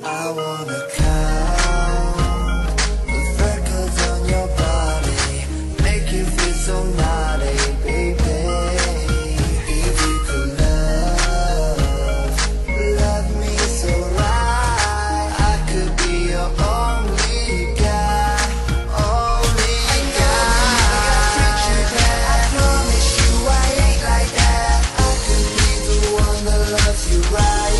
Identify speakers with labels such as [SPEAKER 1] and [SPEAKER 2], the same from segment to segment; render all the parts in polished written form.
[SPEAKER 1] I wanna count the freckles on your body, make you feel so naughty, baby. If you could love me so right, I could be your only guy, only guy. I promise you I ain't like that. I could be the one that loves you right.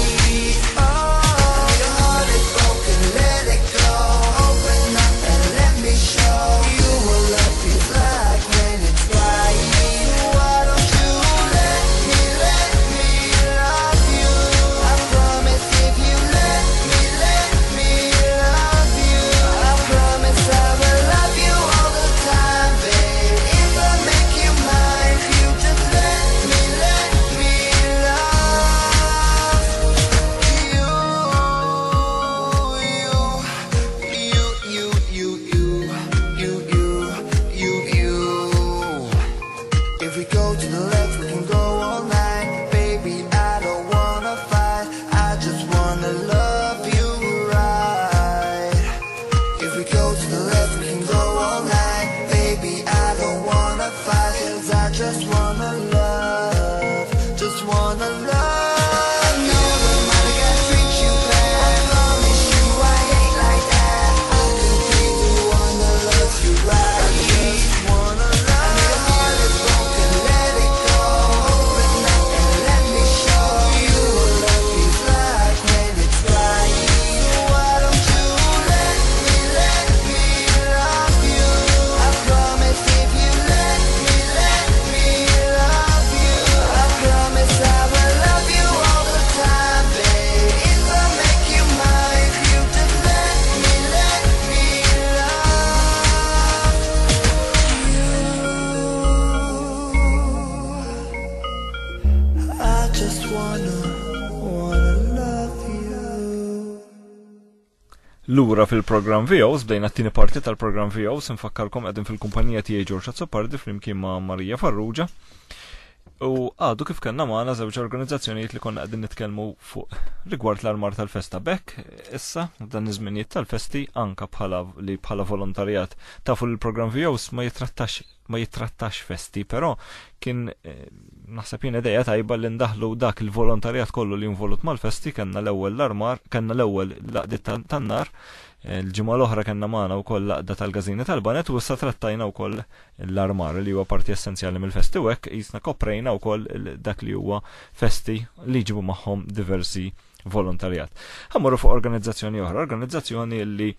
[SPEAKER 1] If we go to the left, we can go all night. Baby, I don't wanna fight, I just wanna love you right. If we go to the left, we can go all night. Baby, I don't wanna fight, 'cause I just wanna love, just wanna love. Just wanna love you.
[SPEAKER 2] Lura fil-program VOs, bdejna t-tini parti tal-program VOs, nfakkarkom għedin fil-kumpanija tiegħi Ġorġa Zoppardi flimkien ma' Marija Farrugia. U għadu kif kellna magħna żewġ organizzazzjonijiet li konna qegħdin nitkellmu fuq rigward l-armar tal-festa bekk, issa dan iż-żminijiet tal-festi anka bħala volontarjat. Tafu l-program VOs ma jitrattax festi, però kien naħseb jien idea tajba li ndaħlu dak il-volontarjat kollu li involut mal-festi. Kellna l-ewwel l-armar, kellna l-ewwel laqdiet tan-nar, il-ġimgħa l-oħra kellna magħna wkoll laqda tal-Gażini tal-Banet u issa trattajna wkoll l-armar li huwa parti essenzjali mill-festi u hekk qisna koprejna wkoll dak li huwa festi li jġibu magħhom diversi volontarjat. Ħammorru fuq organizzazzjoni oħra, organizzazzjoni li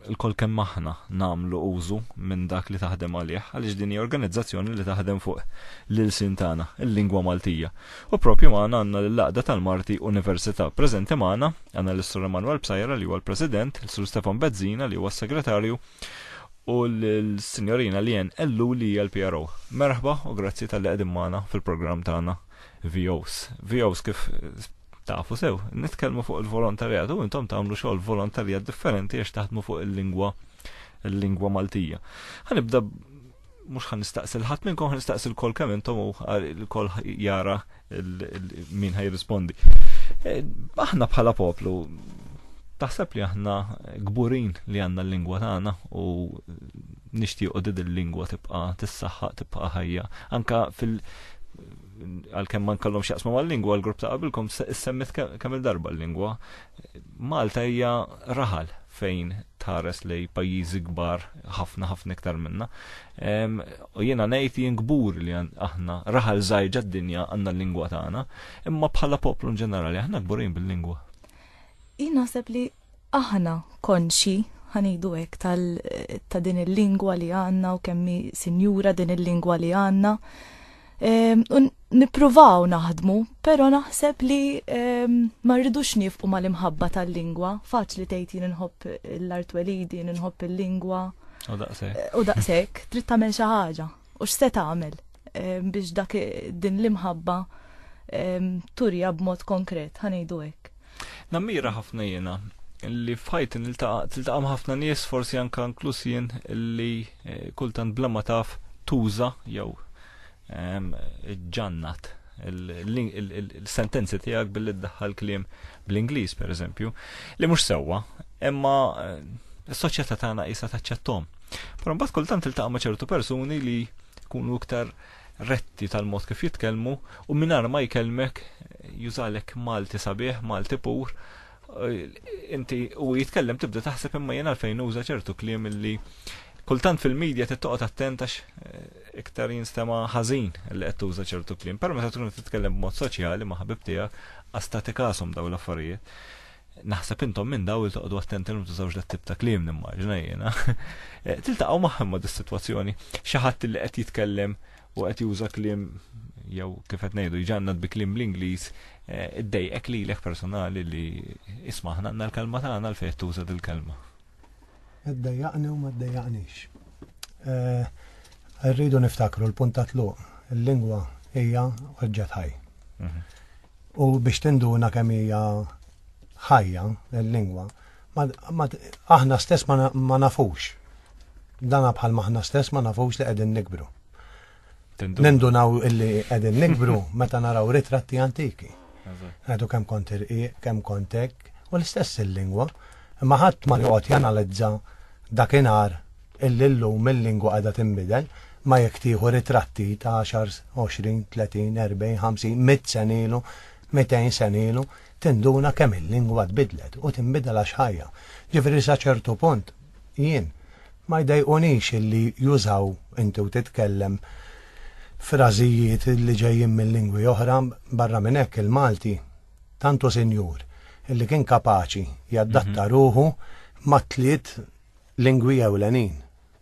[SPEAKER 2] l-kol kemm aħna nagħmlu użu minn dak li taħdem għalih, għaliex din hija organizzazzjoni li taħdem fuq l-ilsien tagħna, il-lingwa Maltija. U proprju magħna għandna l-laqda tal-Marti Università. Preżenti magħna għandna l-Sur Emanuel Bsajra li huwa l-President, l-Sur Stefan Bezzina li huwa s-Segretarju u l-Sinjorina Lien Ellu li hija l-PRO. Merħba u grazzi tal-li qegħdin magħna fil-programm tagħna VOs. VOs kif tafu sew, nitkellmu fuq il-volontarjat u intom tagħmlu xogħol volontarjat differenti għax taħdmu fuq il-lingwa Maltija. Ħanibda mhux ħanistaqsil ħadd minnkom ħanistaqsil kol kemm intom u l-kol jara min ħajrispondi. Aħna bħala poplu taħseb li aħna gburin li għandna l-lingwa tagħna u nixtiequ din il-lingwa tibqa' tissaħħaq tibqa' ħajja. Anka għal-kemm ma nkallhomx jaqsmu mal-lingwa, l-grupp ta' qabilkom semmit kemm il-darba l-lingwa. Malta hija raħal fejn tħares lej pajjiżi kbar ħafna iktar minna. U jiena ngħid jien gbur li aħna raħal żgħir d-dinja għandna l-lingwa tagħna, imma bħala poplu ġenerali aħna gburin bil-lingwa.
[SPEAKER 3] Jien naħseb li aħna konxi ħanidu hekk ta' din il-lingwa li għandna u kemmi sinjura din il-lingwa li għandna. Nippruvaw naħdmu, pero naħseb li ma rridux nifqu mal-imħabba tal-lingwa. Faċli tgħid jien inħobb l-Art Welidi, inħobb il-lingwa. U daqshekk, trid tagħmel xi ħaġa. U x'se tagħmel biex dak din l-imħabba turja b'mod konkret, ħanejdu hekk.
[SPEAKER 2] Nammira ħafna jiena li fajt tiltaqa' ħafna nies forsi anke inkluż jien li kultant bla ma taf tuża jew ġannat il-sentenzi tiegħek billi ddaħħal kliem bl-Ingliż pereżempju li mhux sewwa, imma s-soċjetà tagħna qisha taċċettom. Però mbagħad kultant tiltaqa' ma' ċertu persuni li jkunu iktar retti tal-mod kif jitkellmu u mingħajr ma jkellmek jużalek Malti sabiħ, Malti pur, inti u jitkellem tibda taħseb imma jien għalfejn uża ċertu kliem li kultant fil-medja tittoqgħod attent għax iktar jinstema' ħażin li qed tuża ċertu kliem. Però meta tkun titkellem b'mod soċjali ma' ħabib tiegħek għasta tikashom dawn l-affarijiet. Naħseb intom minn daw il toqgħodu attenti li tużawx dat tip ta' kliem nimmaġina jiena. Tiltaqgħu magħhom ma' dis-sitwazzjoni xi ħadd li qed jitkellem u qed juża kliem jew kif qed ngħidu jġannad bi kliem bl-Ingliż iddejqek lilek personali li isma' aħna għandna l-kelma tagħna għalfejn tuża dil-kelma.
[SPEAKER 4] Iddejjaqni u ma ddejjaqniex. Rridu niftakru l-punt ta' tluq, il-lingwa hija oġġett ħaj. U biex tinduna kemm hija ħajja l-lingwa, aħna stess ma nafux. Dana bħal maħna stess ma nafux li qegħdin nikbru. Nindunaw illi qegħdin nikbru meta naraw ritratti antiki. Għadu kemm kont irqiq, kemm kont hekk, u l-istess il-lingwa. Imma ħadd ma joqgħod janalizza dakinhar illi llum il-lingwa qiegħda tinbidel, ma jekk tieħu ritratti ta' 10, 20, 30, 40, 50, 100 sen ilu, 200 sen ilu, tinduna kemm il-lingwa tbidlet u tinbidel għax ħajja. Ġifieri sa ċertu punt jien ma jdejqunix illi jużaw inti u titkellem frażijiet li ġejjin mill-lingwi oħra barra minn hekk il-Malti tantu senjur illi kien kapaċi jaddatta ruħu ma' tliet lingwi ewlenin,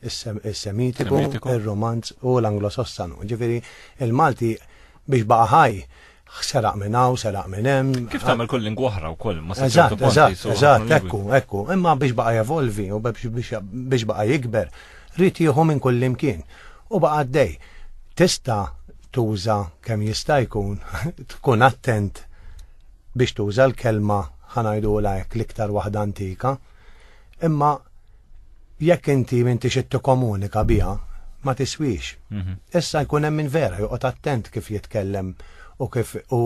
[SPEAKER 4] is-Semitiku, ir-Romanz u l-Anglo-Sassanu. Ġifieri il-Malti biex baqa' ħaj seraq minn hawn, seraq minn hemm.
[SPEAKER 2] Kif tagħmel kull lingwa oħra wkoll ma
[SPEAKER 4] Eżatt, ekku. Imma biex baqa' jevolvi u biex baqa' jikber, rid jieħu minn kull imkien. U baqa' għaddej. Tista' tuża kemm jista' jkun tkun attent biex tuża l-kelma ħanajdula hekk l-iktar waħda antika, imma jekk inti m'intix qed tikkomunika biha ma tiswix. Issa jkun hemm min vera joqgħod attent kif jitkellem u kif u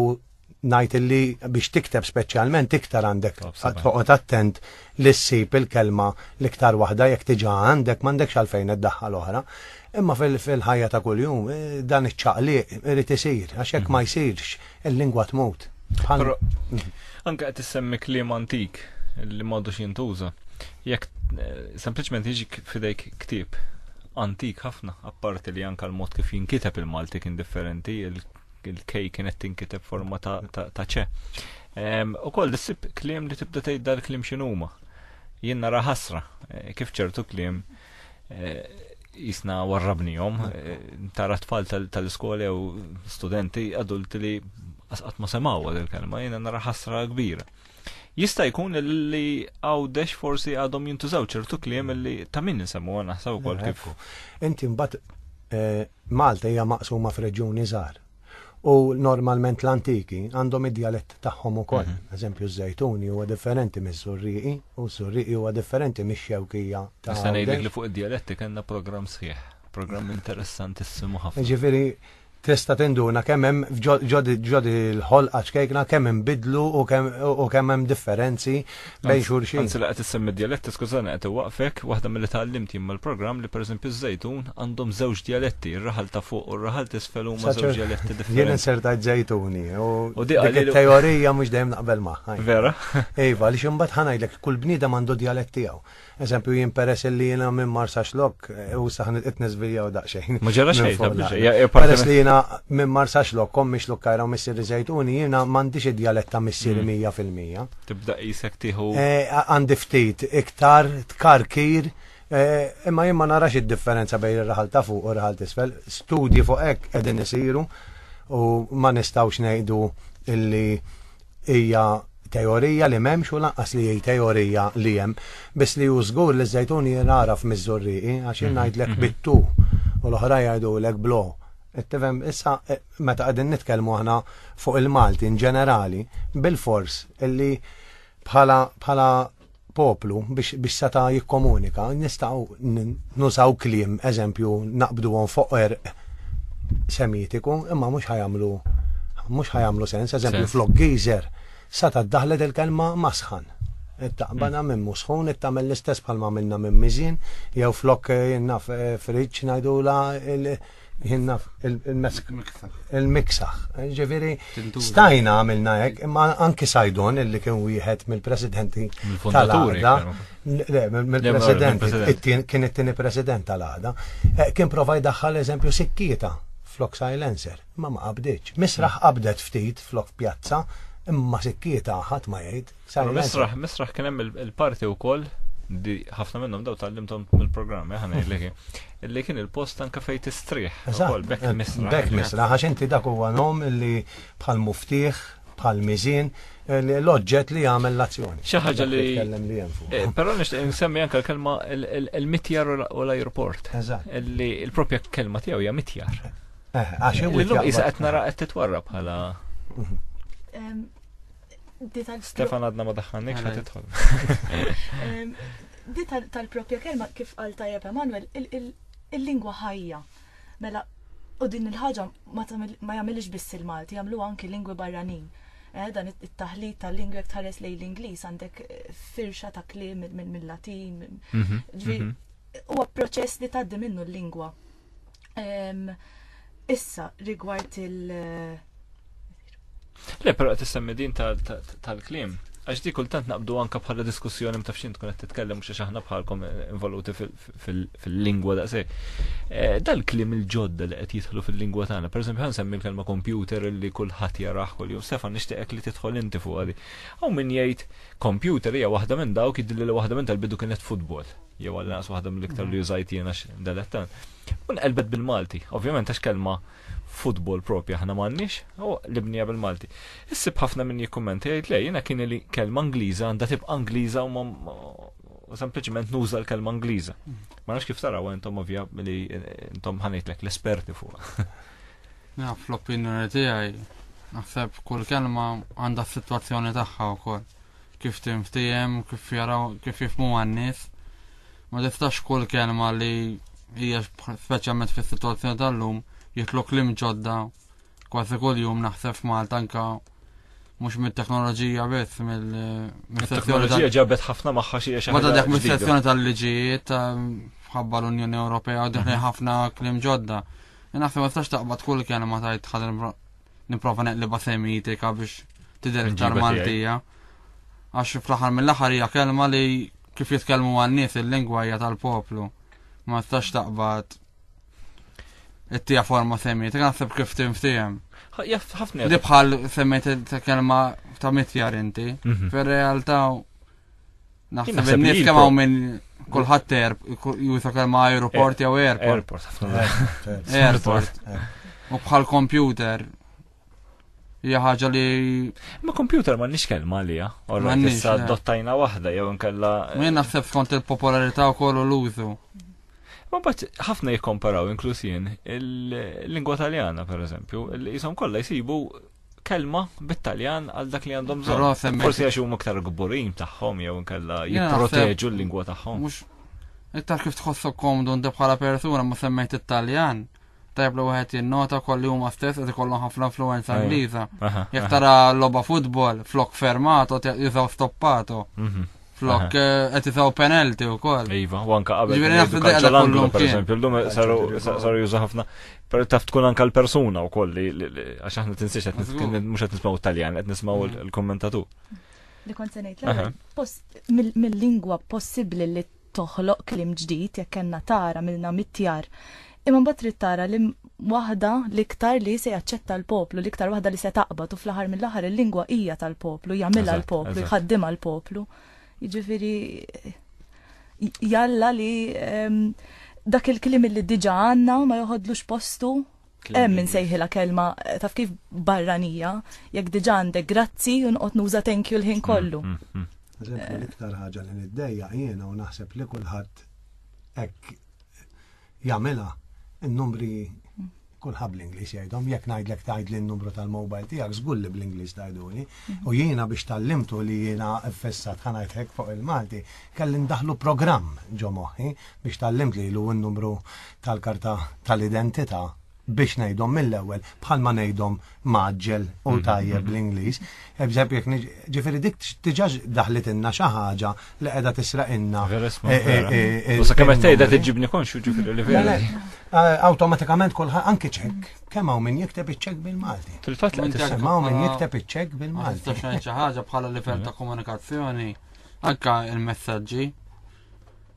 [SPEAKER 4] ngħid illi biex tikteb speċjalment iktar għandek toqgħod attent li ssib il-kelma l-iktar waħda jekk tiġa għandek m'għandekx għalfejn iddaħħal oħra. Imma fil-ħajja ta' kuljum dan iċ-ċaqliq irid isir għax hekk ma jsirx il-lingwa tmut.
[SPEAKER 2] Anke qed issemmi kliem antik li m'għadux jintuża. Jekk sempliċement jiġi fidejk ktieb antik ħafna, apparti li anke l-mod kif jinkiteb il-Malti kien differenti, il-kej kienet tinkiteb forma ta' ċe. Ukoll issib kliem li tibda tgħid dal-kliem x'inhuma. Jien nara ħasra kif ċertu kliem jisna warrabnihom, tara tfal tal-iskola jew studenti adulti li qatt ma semgħu il-kelma, jiena nara ħasra kbira. Jista' jkun li għawdex forsi għadhom jintużaw ċertu kliem li ta' min nisemmu naħseb ukoll kif.
[SPEAKER 4] Inti mbagħad Malta hija maqsuma f'reġjuni żgħar. U normalment l-antiki għandhom id-dialett tagħhom ukoll. Eżempju ż-Żejtuni huwa differenti miż-Żurriqi u s-Żurriqi huwa differenti mix-Xewkija ta'
[SPEAKER 2] Issa ngħidlek li fuq id-dialetti kellna programm sħiħ, programm interessantissimu ħafna.
[SPEAKER 4] Ġifieri tista' tinduna kemm hemm ġodi l-ħolqa xkejkna kemm hemm bidlu u kemm hemm differenzi bejn xulxin.
[SPEAKER 2] Anzi li qed issemmi dialetti skużani qed iwaqfek waħda milli tgħallimt jien mal-programm li pereżempju ż-Żejtun għandhom żewġ dialetti, ir-raħal ta' fuq u r-raħal t'isfel huma żewġ dialetti differenti.
[SPEAKER 4] Jien insertajt Żejtuni u dik it-teorija mhux dejjem naqbel magħha.
[SPEAKER 2] Vera?
[SPEAKER 4] Iva, li x'imbagħad ħanajdlek kull bniedem għandu dialett tiegħu. Eżempju jien peress li jiena minn Marsaxlok u saħan qed nisviljaw daqsxejn.
[SPEAKER 2] Ma ġara xejn
[SPEAKER 4] peress li jiena minn Marsaxlok kom mix Lukkajra u Missieri Żejtuni jiena m'għandix id-dialett ta' Missieri 100%.
[SPEAKER 2] Tibda qisek tieħu.
[SPEAKER 4] Għandi ftit iktar tkarkir imma jien ma narax id-differenza bejn ir-raħal ta' fuq u r-raħal t'isfel. Studji fuq hekk qegħdin isiru u ma nistgħux ngħidu illi hija teorija li m'hemmx u lanqas li hija teorija li hemm, biss li hu żgur li ż-Żejtuni naraf miż-Żurriqi għax jien ngħidlek bittu u l-oħra jgħidulek blo. Ittifhem issa meta qegħdin nitkellmu aħna fuq il-Malti in ġenerali bil-fors illi bħala poplu biex seta' jikkomunika nistgħu nużaw kliem eżempju naqbduhom fuq Semitiku imma mhux ħajamlu mhux ħajamlu sens, eżempju flok geyser, sa taddaħlet il-kelma masħan. Taqbana minn musħun, tagħmel l-istess bħalma minna minn miżin, jew flok jenna friċ ngħidula il-miksaħ. Ġifieri stajna għamilna hekk, imma anki Sajdon illi kien wieħed mill-presidenti tal-għada, mill-president, kien it-tieni president tal-għada, kien prova jdaħħal eżempju sikkieta flok silencer, ma qabditx. Misraħ qabdet ftit flok pjazza, imma sikkieta ħadd ma jgħid.
[SPEAKER 2] Misraħ kien hemm il-parti wkoll di ħafna minnhom daw tallimtom mill-programm ħanejlek illi kien il-post anke fejn tistrieħ ukoll bekk misraħ.
[SPEAKER 4] Bekk misraħ għax inti dak huwa nom illi bħal muftiħ, bħal miżin, l-oġġett li jagħmel l-azzjoni.
[SPEAKER 2] Xi ħaġa li però nixtieq nsemmi anke l-kelma il-mitjar u l-ajruport. Illi l-propja kelma tiegħu hija mitjar.
[SPEAKER 4] Għax
[SPEAKER 2] illum qisha qed nara qed titwarra bħala Stefan għadna ma daħħannik xa tidħol.
[SPEAKER 3] Di tal-propja kelma kif qal tajjeb Emanuel, il-lingwa ħajja. Mela, u din il-ħaġa ma jagħmilx biss il-Malti, jagħmlu anki lingwi barranin. Dan it-taħlit tal-lingwi jekk tħares lejn l-Ingliż għandek firxa ta' kliem mill-Latin. Huwa proċess li tgħaddi minnu l-lingwa. Issa rigward
[SPEAKER 2] Le, però qed issemmi din tal-kliem. Għax di kultant naqbdu anke bħala diskussjoni mtaf x'int tkun qed titkellem mhux għax aħna bħalkom involuti fil-lingwa daqshekk. Dal-kliem il-ġodda li qed jidħlu fil-lingwa tagħna. Pereżempju ħansemmi l-kelma computer li kulħadd jarah kuljum. Stefan nixtieqek li tidħol inti fuq għadi. Hawn min jgħid computer hija waħda minn dawk jidilli li waħda minn tal-bidu kienet futbol. Jew għal naqs waħda mill-iktar li użajt jiena dalettan. U nqelbet bil-Malti. Ovvjament għax kelma futbol propja ħna m'għandniex, u libnija bil-Malti. Issib ħafna min jikkummenta jgħid le jiena kien li kelma Ingliża għandha tibqa' Ingliża u sempliċement nuża l-kelma Ingliża. Ma nafx kif taraw intom ovvja li intom ħanejtlek l-esperti fuq.
[SPEAKER 5] Ja, fl-opinjoni tiegħi naħseb kull kelma għandha s-sitwazzjoni tagħha wkoll. Kif tinftiem, kif jaraw, kif jifhmu għan-nies. Ma tistax kull kelma li hija speċjalment fis-sitwazzjoni tal-lum jitlu klim ġodda kważi kull jum naħseb Malta anka mhux mit-teknoloġija biss
[SPEAKER 2] mill-teknoloġija ġabet ħafna magħha xi ħaġa.
[SPEAKER 5] Wara dak mis-sezzjoni tal-liġijiet ħabba l-Unjoni Ewropea u daħli ħafna klim ġodda. Naħseb ma tistax taqbad kull kelma tgħid ħadd nipprova neqlibha semitika biex tidher iktar Maltija. Għax fl-aħħar mill-aħħar hija kelma li kif jitkellmu għan-nies il-lingwa hija tal-poplu. Ma tistax taqbad it-tija forma semmejt, naħseb kif tinftiem.
[SPEAKER 2] ħafna.
[SPEAKER 5] Di bħal semmejt kelma ta' mitjar inti. Fir-realtà naħseb in-nies kemm hawn minn kulħadd juża kelma aeroport jew airport. Airport. U bħal computer. Hija ħaġa li
[SPEAKER 2] ma computer m'għandniex kelma għalija. Issa adottajna waħda jew inkella.
[SPEAKER 5] Min naħseb skont il-popolarità wkoll u l-użu.
[SPEAKER 2] Ma bat ħafna jikkomparaw inkluż jien il-lingwa Taljana pereżempju, li jisom kollha jsibu kelma bit-Taljan għal dak li għandhom bżonn. Forsi għax huma aktar gburin tagħhom jew inkella jipproteġu l-lingwa tagħhom.
[SPEAKER 5] Mhux iktar kif tħossok komdu inti bħala persuna ma semmejt it-Taljan. Tajb li wieħed jinnota kolli huma stess qed ikollhom ħafna influenza Ingliża. Jekk tara logħba futbol flok fermato jużaw stoppato. Flok qed isaw penalty wkoll.
[SPEAKER 2] Iva, u anke qabel pereżempju, llum saru juża ħafna. Per taf tkun anke l-persuna wkoll li għax aħna tinsiex mhux qed nismgħu Taljan, qed nismgħu l-kommentatur.
[SPEAKER 3] Li kont se ngħid mill-lingwa possibbli li toħloq kliem ġdid jekk kellna tara milna mittjar. Imma mbagħad trid tara li waħda l-iktar li se jaċċetta l-poplu, l-iktar waħda li se taqbad u fl-aħħar mill-aħħar il-lingwa hija tal-poplu, jagħmilha l-poplu, jħaddimha l-poplu. Jiġifieri jalla li dak il-kliem li diġà għandna ma joħodlux postu hemm insejħilha kelma taf kif barranija jekk diġà għandek grazzi u nqgħod nuża thank you l-ħin kollu.
[SPEAKER 4] Eżempju l-iktar ħaġa li niddejja jiena u naħseb li kulħadd hekk jagħmilha in-numri kulħadd bl-Ingliż jgħidhom, jekk ngħidlek tgħidli n-numru tal-mobile tiegħek żgur li bl-Ingliż tgħiduli. U jiena biex tallimtu li jiena fessat ħanajt hekk fuq il-Malti, kelli ndaħlu programm ġo moħħi biex tallimt li n-numru tal-karta tal-identità biex ngħidhom mill-ewwel bħalma ngħidhom maġġel u tajjeb bl-Ingliż. Ġifieri dik diġà daħlet inna xi ħaġa li qiegħda tisraq inna.
[SPEAKER 2] U sakemm qed tgħidha tiġibni konxu ġifieri li vera.
[SPEAKER 4] Awtomatikament kulħadd anke ċekk. Kemm hawn min jikteb iċ-ċekk bil-Malti.
[SPEAKER 2] Fil-fatt li
[SPEAKER 4] Kemm hawn min jikteb iċ-ċekk bil-Malti.
[SPEAKER 5] Tistax ngħid xi ħaġa bħala livell ta' komunikazzjoni anke il-messaġġi.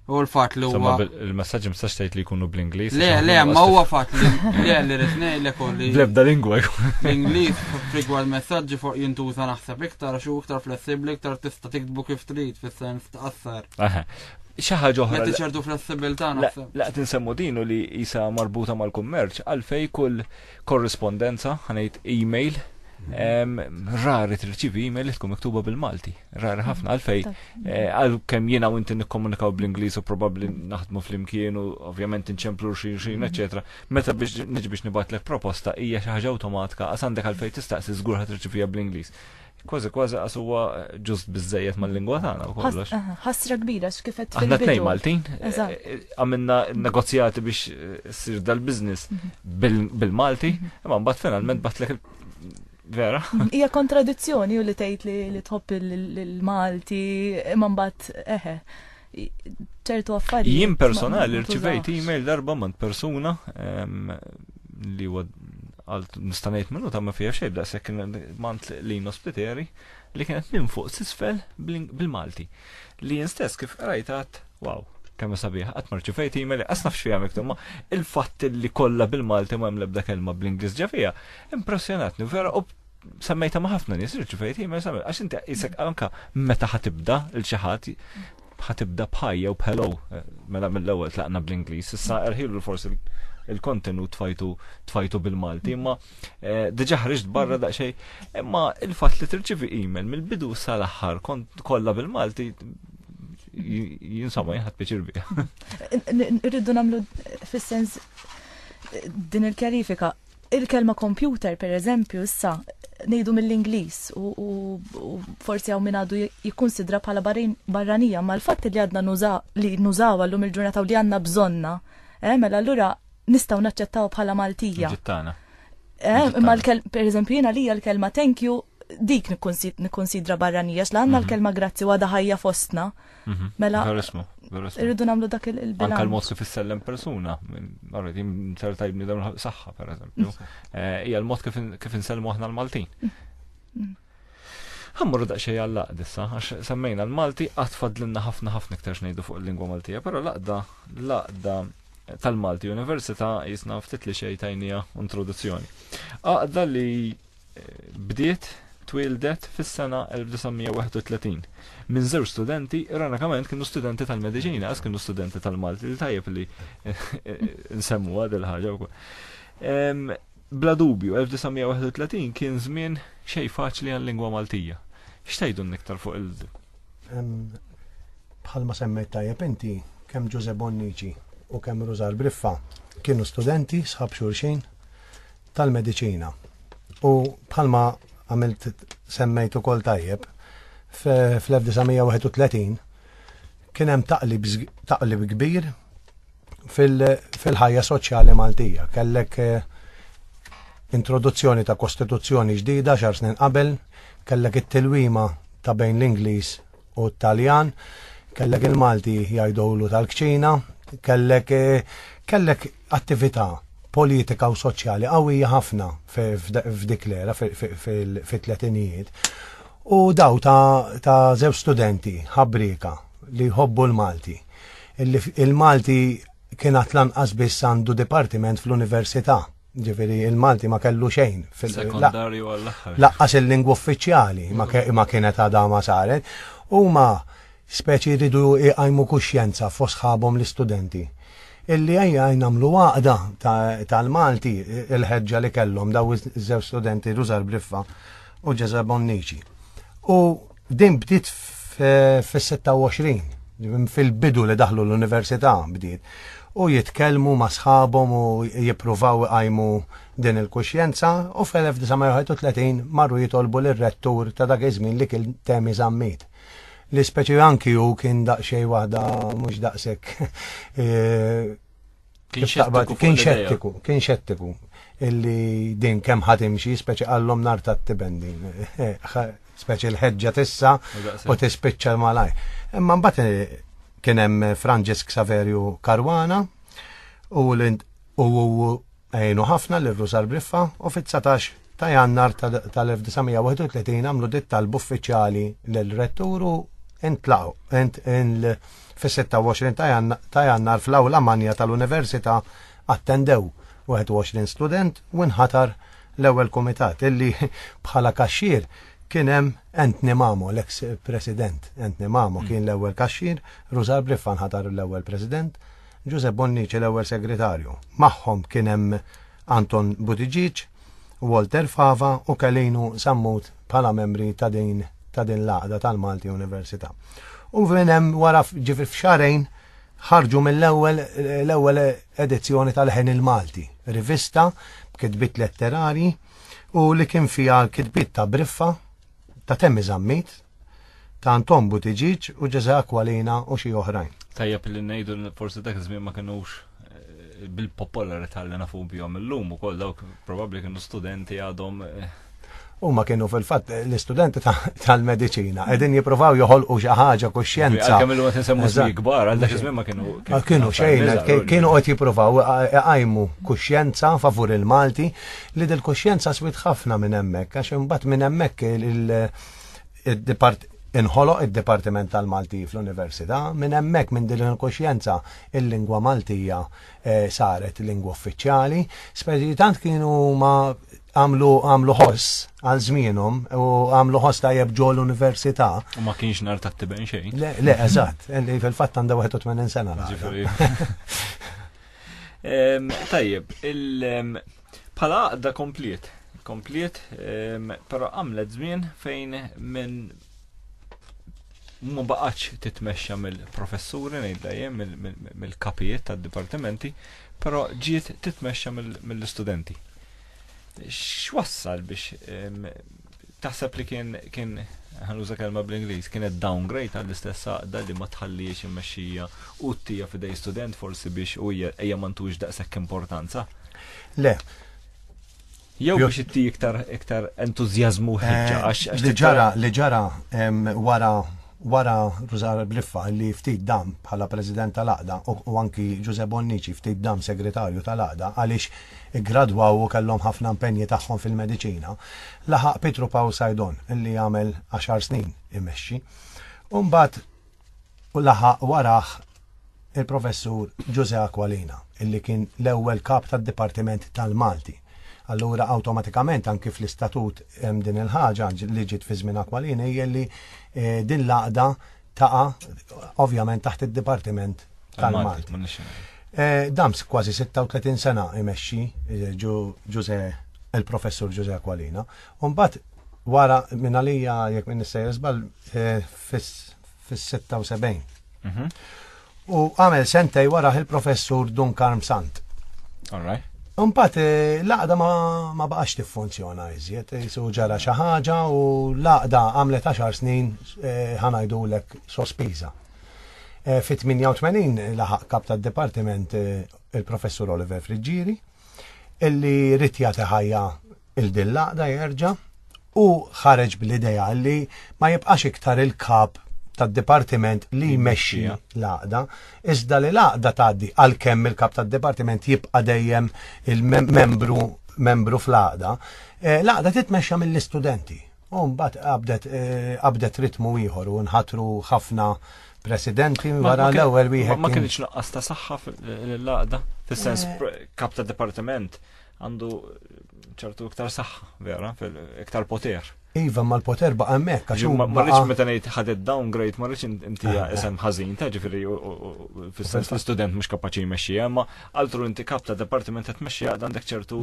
[SPEAKER 5] U l-fatt li huwa
[SPEAKER 2] il-messaġġi mistax tgħid li jkunu bl-Ingliż.
[SPEAKER 5] Le, ma huwa fatt li rrid ngħidlek li
[SPEAKER 2] bl-ebda lingwa.
[SPEAKER 5] L-Ingliż rigward messaġġi fuq jintuża naħseb iktar xi iktar flessibbli iktar tista' tiktbu kif trid fis-sens tqassar.
[SPEAKER 2] Xi ħaġa oħra.
[SPEAKER 5] Qed iċertu flessibilità naħseb.
[SPEAKER 2] La qed insemmu din li isa marbuta mal-kummerċ għalfejn kull korrispondenza ħanejt email rari tirċivi email li tkun miktuba bil-Malti. Rari ħafna għalfej għal kemm jiena u inti nikkomunikaw bl-Ingliż u probabbli naħdmu flimkien u ovvjament inċemplu xejn eċetera. Meta biex nibatlek proposta hija xi ħaġa awtomatika għas għandek għalfej tistaqsi żgur ħad tirċivija bl-Ingliż. Kważi għas huwa ġust biżejjed mal-lingwa tagħna u kollox.
[SPEAKER 3] Ħasra kbira x'kif qed
[SPEAKER 2] aħna tnejn Maltin għamilna negozjati biex issir dal-business bil-Malti, imma mbagħad finalment batlek vera.
[SPEAKER 3] Hija kontradizzjoni u li tgħid li tħobb il-Malti imma mbagħad ċertu affarijiet.
[SPEAKER 2] Jien personali rċivejt email darba minn persuna li huwa nistanejt minnu ta' ma fija xejn daqshekk mant li ospiteri li kienet minn fuq s'isfel bil-Malti. Li jien stess kif rajtat, wow, kemm sabiħ, qatt ma rċivejt email qas nafx fiha miktub, ma il-fatt li kollha bil-Malti ma hemm l-ebda kelma bl-Ingliż ġa fiha impressjonatni vera u semmejta ma' ħafna nies rċivejt email semmejt għax inti isek anke meta ħatibda il xi ħadd ħatibda b'ħajja u b'hello mela mill-ewwel tlaqna bl-Ingliż, issa erħilu forsi il-kontenut tfajtu bil-Malti, imma diġà ħriġt barra daqsxejn, imma il-fatt li tirċivi email mill-bidu sal-aħħar kollha bil-Malti jinsama jinħat biċir biha.
[SPEAKER 3] Irridu nagħmlu fis-sens din il-kjarifika. Il-kelma computer per eżempju issa ngħidu mill-Ingliż u forsi hawn min għadu jikkunsidra bħala barranija, ma l-fatt li għadna nużaw llum il-ġurnata u li għandna bżonna, mela allura nistgħu naċċettaw bħala Maltija.
[SPEAKER 2] Ġittana.
[SPEAKER 3] Imma per eżempju jiena lija l-kelma thank you dik nikkonsidra barranija għandna l-kelma grazzi għadha ħajja fostna. Mela irridu nagħmlu dak il-bilanċ.
[SPEAKER 2] Anke l-mod kif issellem persuna, orredi ser tajbni dawn saħħa pereżempju. Hija l-mod kif insellmu aħna l-Maltin. Ħammurru daqsxejn għall-laqd issa, għax semmejna l-Malti qatt fadlilna ħafna iktar ngħidu fuq il-lingwa Maltija, però laqda tal-Malti Università jisna ftit li xejn tajnija introduzzjoni. Għaqda li bdiet twildet fis-sena 1931 minn żewġ studenti ironikament kienu studenti tal-mediċina għas kienu studenti tal-Malti li tajjeb li nsemmu għad il-ħaġa wkoll. Bla dubju 1931 kien żmien xejn faċli għal-lingwa Maltija. X'tgħidu iktar fuq
[SPEAKER 4] bħalma semmejt tajjeb inti kemm Giuseppe Bonnici u kemm Rużar Briffa kienu studenti sħab xulxin tal-mediċina. U bħalma għamilt semmejt ukoll tajjeb fl-1931 kien hemm taqlib kbir fil-ħajja soċjali Maltija. Kellek introduzzjoni ta' kostituzzjoni ġdida xar snin qabel, kellek it-tilwima ta' bejn l-Ingliż u t-Taljan, kellek il-Malti jgħidulu tal-kċina, kellek attività politika u soċjali qawwija ħafna f'dik l-era fit-tletinijiet. U daw ta' żewġ studenti ħabbrika li jħobbu l-Malti. Il-Malti kien lanqas biss għandu dipartiment fl-università. Ġifieri il-Malti ma kellu xejn
[SPEAKER 2] sekondarju għall-aħħar.
[SPEAKER 4] Laqqas il-lingwa uffiċjali ma kienet għadha ma saret. Huma speċi jridu jqajmu kuxjenza fost sħabhom l-istudenti. Illi ejja jnamlu għaqda tal-Malti il-ħeġġa li kellhom daw iż-żewġ studenti Rużar Briffa u Giuseppe Bonnici. U din bdiet fis-26 fil-bidu li daħlu l-università bdiet. U jitkellmu ma' sħabhom u jippruvaw iqajmu din il-kuxjenza u fl-1931 marru jitolbu lir-rettur ta' dak iż-żmien li kien Temi Żammit. Li speċi anki u kien daqsxejn waħda mhux daqshekk kien xettiku. illi din kemm ħatimxi speċi għallhom nar tat-tibendi. Speċi l-ħeġġa tissa u tispiċċa malaj. Imma mbagħad kien hemm Francesc Saverju Karwana u għajnu ħafna l-Rusar Briffa u fit-19 ta' jannar tal-1931 għamlu dit talb uffiċjali l-retturu intlaw fis-26 ta' jannar fl-awla manja tal-Università attendew 21 student u nħatar l-ewwel kumitat illi bħala kaxxir kien hemm Anthony Mamo, l-ex president. Anthony Mamo kien l-ewwel kaxxir, Rusar Briffa nħatar l-ewwel president, Giuseppe Bonnici l-ewwel segretarju. Magħhom kien hemm Anton Buttigieg, Walter Fava u Kalinu Sammut bħala membri ta' din laqda tal-Malti Università. U hemm wara ġifir f'xarejn ħarġu mill-ewwel edizzjoni tal-Ħen il-Malti, rivista b'kitbiet letterari u li kien fiha l-kitbiet ta' Briffa, ta' Temmi Zammit, ta' Anton Buttigieg u Ġeża Akwalina u xi oħrajn.
[SPEAKER 2] Tajjeb li ngħidu forsi dak iż-żmien ma kinux bil-popolarità li nafu bihom illum ukoll dawk probabbli kienu studenti għadhom.
[SPEAKER 4] Huma kienu fil-fatt l-istudenti tal-mediċina qegħdin jippruvaw joħolqu xi ħaġa kuxjenza.
[SPEAKER 2] Kemm illum qed insemmu żmien kbar għal dak iż-żmien ma kienu.
[SPEAKER 4] Kienu xejn, kienu qed jippruvaw iqajmu kuxjenza favur il-Malti li dil-kuxjenza swit ħafna minn hemmhekk għax imbagħad minn hemmhekk inħoloq id-Dipartiment tal-Malti fl-Università, minn hemmhekk minn din il-kuxjenza il-lingwa Maltija saret lingwa uffiċjali, speċi tant kienu ma għamlu ħoss għal żmienhom u għamlu ħoss tajjeb ġo l-Università.
[SPEAKER 2] U ma kienx nar tat-tiben xejn.
[SPEAKER 4] Le, eżatt, fil-fatt għandha 81 sena.
[SPEAKER 2] Tajjeb, bħala għaqda komplet, però għamlet żmien fejn minn ma baqgħetx titmexxa mill-professuri ngħid dejjem mill-kapijiet tad-dipartimenti, però ġiet titmexxa mill-istudenti. X'wassal biex taħseb li kien ħanuża kelma bl-Ingliż kienet downgrade għall-istess għaqda li ma tħallix immexxija u tija f'idej student forsi biex u ejja m'għandux daqshekk importanza?
[SPEAKER 4] Le.
[SPEAKER 2] Jew biex itti iktar entużjażmu ħeġġa għax
[SPEAKER 4] li ġara wara Rusar Briffa li ftit dam bħala President tal-Aqda u anki Giuseppe Bonnici ftit dam segretarju tal-Aqda għaliex iggradwaw u kellhom ħafna impenji tagħhom fil-mediċina, laħaq Petru Paw Sajdon illi għamel 10 snin imexxi. U mbagħad laħaq warah il-professur Ġeża Akwalina illi kien l-ewwel kap tad-Dipartiment tal-Malti. Allura awtomatikament anki fl-istatut din il-ħaġa li ġiet fi żmien Akwalina hija li din l-għaqda taqa' ovvjament taħt id-Dipartiment tal-Malti. Dams kważi 36 sena imexxi il-professur Ġeża Akwalina. U mbagħad wara minn għalija jekk minn nissejjer żball fis-76. U għamel sentej wara il-professur Duncan Sant.
[SPEAKER 2] All right.
[SPEAKER 4] Unpat, l-għaqda ma baqax tiffunzjona iżjed, jisu ġara xi ħaġa u l-għaqda għamlet 10 snin ħanajdulek sospiża. Fit-88 laħaq kap tad-Dipartiment il-professur Oliver Friġġieri, illi rid jagħti ħajja il-din l-għaqda jerġa' u ħareġ bl-idea li ma jibqax iktar il-kap tad-Dipartiment li jmexxi l-għaqda, iżda li l-għaqda tgħaddi għalkemm il-kap tad-Dipartiment jibqa' dejjem il-membru fl-għaqda, l-għaqda titmexxa mill-istudenti. U mbagħad qabdet ritmu ieħor u nħatru ħafna presidenti wara l-ewwel wieħed.
[SPEAKER 2] Ma kienx naqqas ta' saħħa l-għaqda, fis-sens kap tad-Dipartiment għandu ċertu iktar saħħa, vera, iktar poter.
[SPEAKER 4] Iva, ma l-poter baqa' hemmhekk.
[SPEAKER 2] Ma rridx meta ngħid ħadet downgrade, ma rridx inti isem ħażin ta' ġifieri fis-sens l-istudent mhux kapaċi jmexxija, imma altru inti kap ta' dipartiment qed tmexxija għandek ċertu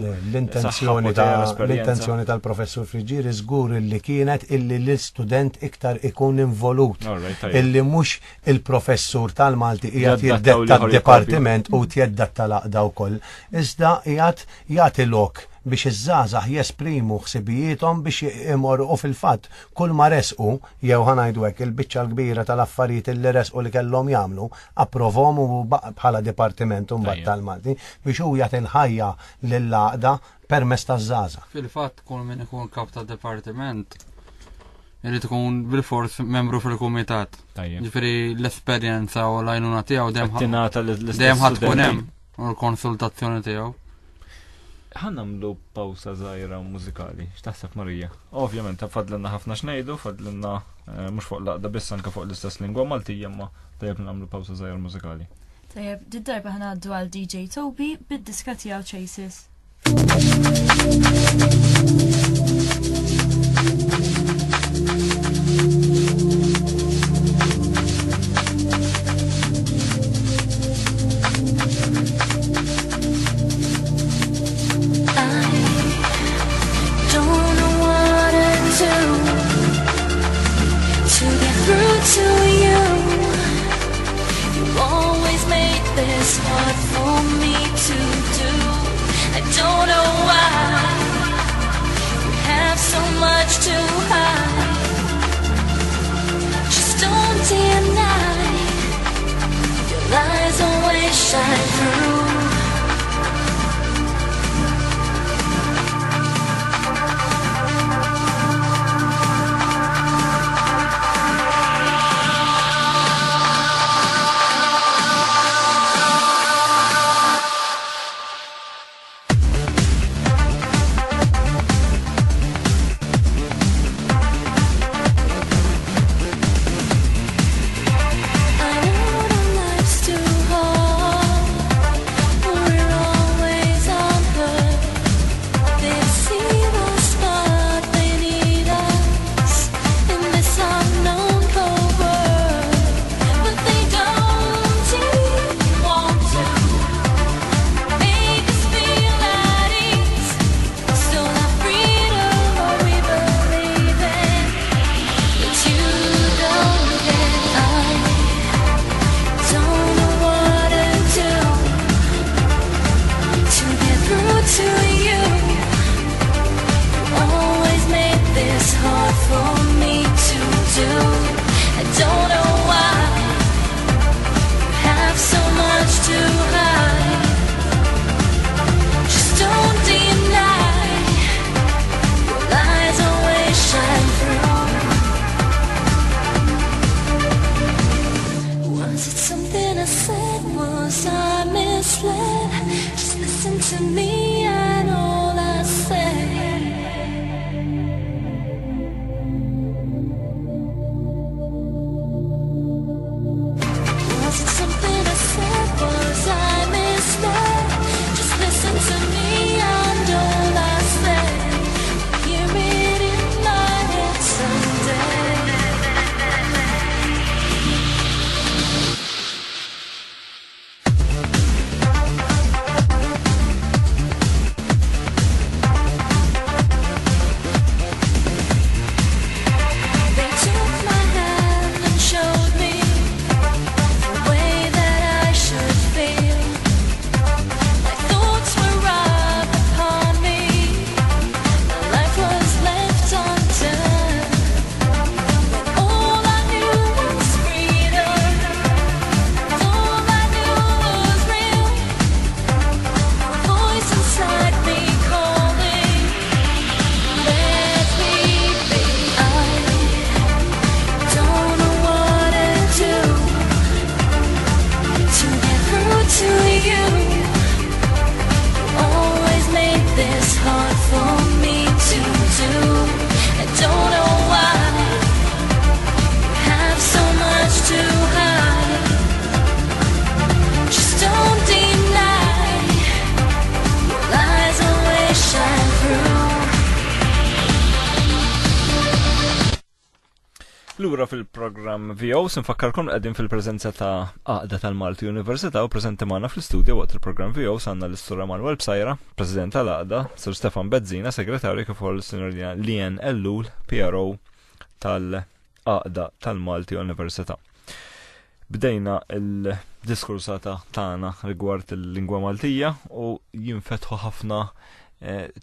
[SPEAKER 4] l-intenzjoni tal-professur Friġġieri żgur illi kienet illi l-istudent iktar ikun involut. Illi mhux il-professur tal-Malti qiegħed jiddetta d-dipartiment u tjedda tal-għaqda wkoll. Iżda qiegħed jagħti lok biex iż-żgħażagħ jesprimu ħsibijietom biex imorru u fil-fatt kull ma resqu jew ħanajdu hekk il-biċċa l-kbira tal-affarijiet li resqu li kellhom jagħmlu approvhom u bħala dipartiment mbagħad tal-Malti biex hu jagħti l-ħajja lill-għaqda permezz taż-żgħażagħ.
[SPEAKER 5] Fil-fatt kull min ikun kap ta' dipartiment irid ikun bil-fors membru fil-kumitat. Ġifieri l-esperjenza u l-għajnuna tiegħu dejjem ħadd tkun hemm u l-konsultazzjoni tiegħu.
[SPEAKER 2] Ħannamlu pawsa żgħira mużikali. X'taħseb Marija? Ovvjament fadlilna ħafna x'ngħidu, fadlilna mhux fuq l-aqda biss anke fuq l-istess lingwa Maltija imma tajjeb nagħmlu pawsa żgħira mużikali.
[SPEAKER 3] Tajjeb, did-darba ħanaddu għal DJ Toby bid-diska tiegħu Chases.
[SPEAKER 6] To you, you always make this hard for me to do. I don't know why you have so much to hide. Just don't deny your lies always shine through.
[SPEAKER 2] Lura fil-programm VO sinfakkarkom qegħdin fil-preżenza ta' Għaqda tal-Malti Università u preżenti magħna fl-istudju waqt il-programm VO sanna l-Istura Manuel Bsajra, President tal-Għaqda, Sir Stefan Bezzina, Segretarju kif ukoll Sinjor Lien Ellul, PRO tal-Għaqda tal-Malti Università. Bdejna il-diskursata tagħna rigward il-lingwa Maltija u jinfetħu ħafna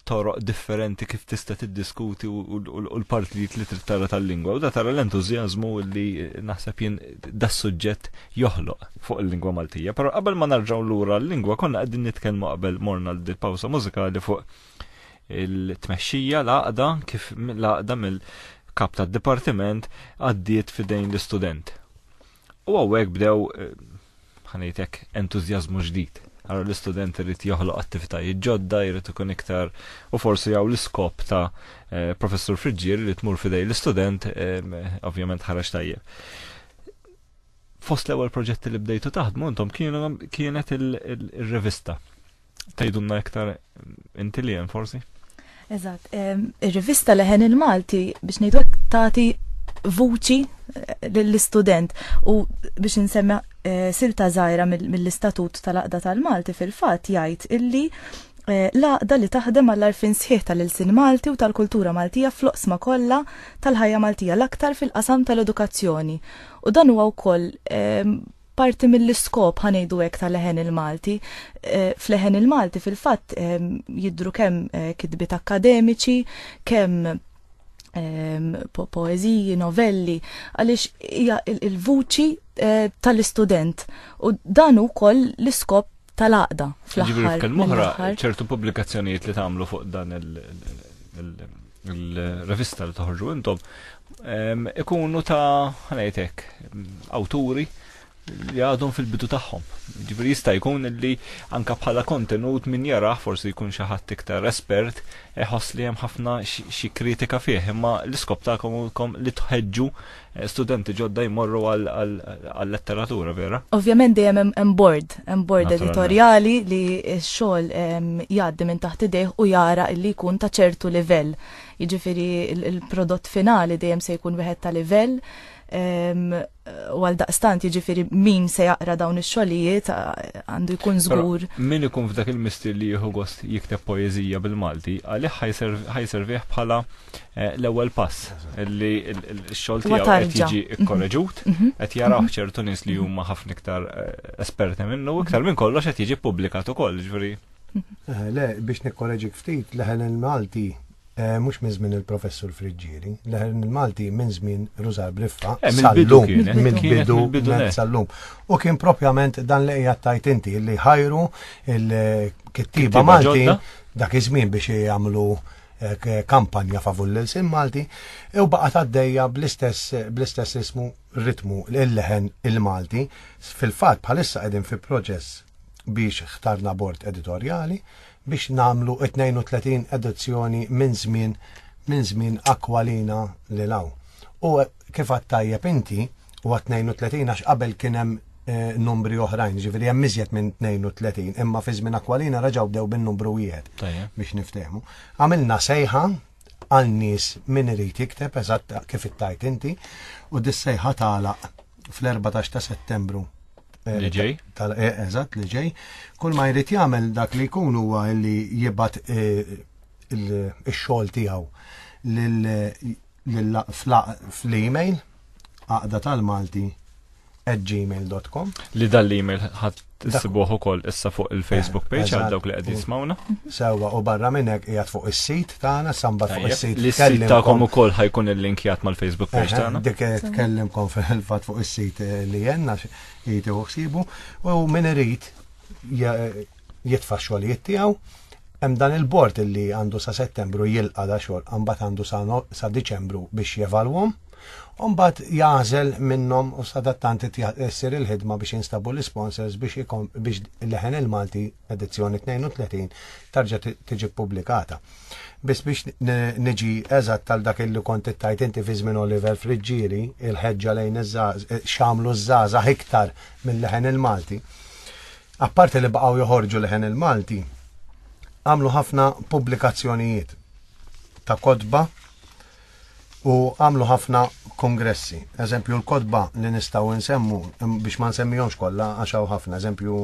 [SPEAKER 2] toroq differenti kif tista' tiddiskuti u l-partijiet li trid tara tal-lingwa u da tara l-entużjażmu li naħseb jien da suġġett joħloq fuq il-lingwa Maltija. Però qabel ma narġgħu lura l-lingwa konna qegħdin nitkellmu qabel morna l-pawsa mużikali fuq il-tmexxija l-għaqda kif l-għaqda mill-kap tad-dipartiment għaddiet fidejn l-istudent. U hawnhekk bdew ħanejtek entużjażmu ġdid. Għara l-istudent irid joħloq attivitajiet ġodda, jrid ikun iktar u forsi jew l-iskop ta' Professur Friġġieri li tmur fidej l-istudent ovvjament ħareġ tajjeb. Fost l-ewwel proġetti li bdejtu taħdmu intom kienet il-rivista. Tgħidulna iktar inti li hemm forsi?
[SPEAKER 3] Eżatt, ir-rivista Leħen il-Malti biex ngħidu tagħti vuċi l-istudent u biex nsemma silta żgħira mill-istatut tal-Għaqda tal-Malti fil-fatt jgħid illi l-għaqda li taħdem għall-għarfien sħiħ tal-ilsien Malti u tal-kultura Maltija fl-oqsma kollha tal-ħajja Maltija l-aktar fil-qasam tal-edukazzjoni. U dan huwa wkoll parti mill-iskop ħanejdu hekk tal-Leħen il-Malti. Fl-Leħen il-Malti fil-fatt jidru kemm kitbiet akademiċi, kemm poeziji, novelli, għaliex hija il-vuċi tal-istudent u dan ukoll l-iskop tal-għaqda fl-aħħar.
[SPEAKER 2] Fil-moħra ċertu pubblikazzjonijiet li tagħmlu fuq dan il-rivista li toħorġu intom ikunu ta' ħanejtek awturi li għadhom fil-bidu tagħhom. Ġifieri jista' jkun li anke bħala kontenut min jaraħ forsi jkun xi ħadd iktar espert ħoss li hemm ħafna xi kritika fih, imma l-iskop tagħkom li tħeġġu studenti ġodda jmorru għall-letteratura vera.
[SPEAKER 3] Ovvjament dejjem hemm board editorjali li x-xogħol jgħaddi minn taħt idejh u jara li jkun ta' ċertu livell. Jiġifieri il-prodott finali dejjem se jkun wieħed ta' livell. U għal daqstant jiġifieri min se jaqra dawn ix-xogħlijiet għandu jkun żgur.
[SPEAKER 2] Min ikun f'dak il-mistier li jieħu gost jikteb poeżija bil-Malti, għalih ħajservih bħala l-ewwel pass li x-xogħol tiegħu qed jiġi ikkoreġut, qed jaraw ċertu nies li huma ħafna iktar esperti minnu u iktar minn kollox qed jiġi ppubblikat ukoll, ġifieri.
[SPEAKER 4] Le, biex nikkoreġik ftit Leħen il-Malti mux minn żmien il-Professur Friġġieri, Leħen il-Malti minn żmien Rużar Briffa, sal-lum, mill-bidu sal-lum. U kien propjament dan li qiegħed tajt inti li ħajru il-kittiba Malti dak iż-żmien biex jagħmlu kampanja favur l-ilsien Malti u baqgħet għaddejja bl-istess ismu ritmu l-Leħen il-Malti. Fil-fatt bħalissa qegħdin fi proċess biex ħtarna bord editorjali biex namlu 32 edizzjoni minn żmien Akwalina li law. U kif għattajjeb inti u 32 għax qabel kien hemm numri oħrajn, ġifieri hemm iżjed minn 32, imma fi żmien Akwalina raġgħu bdew bin-numru wieħed biex niftehmu. Għamilna sejħa għal nies min irid jikteb eżatt kif ittajt inti u dis-sejħa tagħlaq fl-14 ta' Settembru.
[SPEAKER 2] Li ġej?
[SPEAKER 4] Eżatt, li ġej. Kull ma jrid jagħmel dak li jkun huwa li jibgħat ix-xogħol tiegħu fl-email aqda tal-Malti@gmail.com.
[SPEAKER 2] Li dal-email ħadd tissibuh ukoll issa fuq il-Facebook page għal dawk li qegħdin jismawna.
[SPEAKER 4] Sewwa u barra minn hekk qiegħed fuq is-sit tagħna samba fuq is-sit.
[SPEAKER 2] Li s-sit tagħkom ukoll ħajkun il-linkjat mal-Facebook page tagħna.
[SPEAKER 4] Dik tkellimkom fil-fatt fuq is-sit li jenna jgħidu ħsibu u min irid jitfa' xogħlijiet tiegħu hemm dan il-bord li għandu sa Settembru jilqa' da xogħol, imbagħad għandu sa Diċembru biex jevalwhom. Umbat jażel minnhom u sadattanti issir il-ħidma biex jinstabu l-sponsors biex Leħen il-Malti edizzjoni 32 tarġa tiġi pubblikata. Biex niġi eżatt tal dak illi kont ittajt inti fi żmien Oliver Friġġieri, il-ħeġġa lejn xamlu żgħażagħ iktar mill-Leħen il-Malti. Apparti li baqgħu joħorġu Leħen il-Malti, għamlu ħafna pubblikazzjonijiet ta' kodba u għamlu ħafna kongressi. Eżempju l-kodba li nistgħu nsemmu biex ma nsemmihomx kollha għax hawn ħafna, eżempju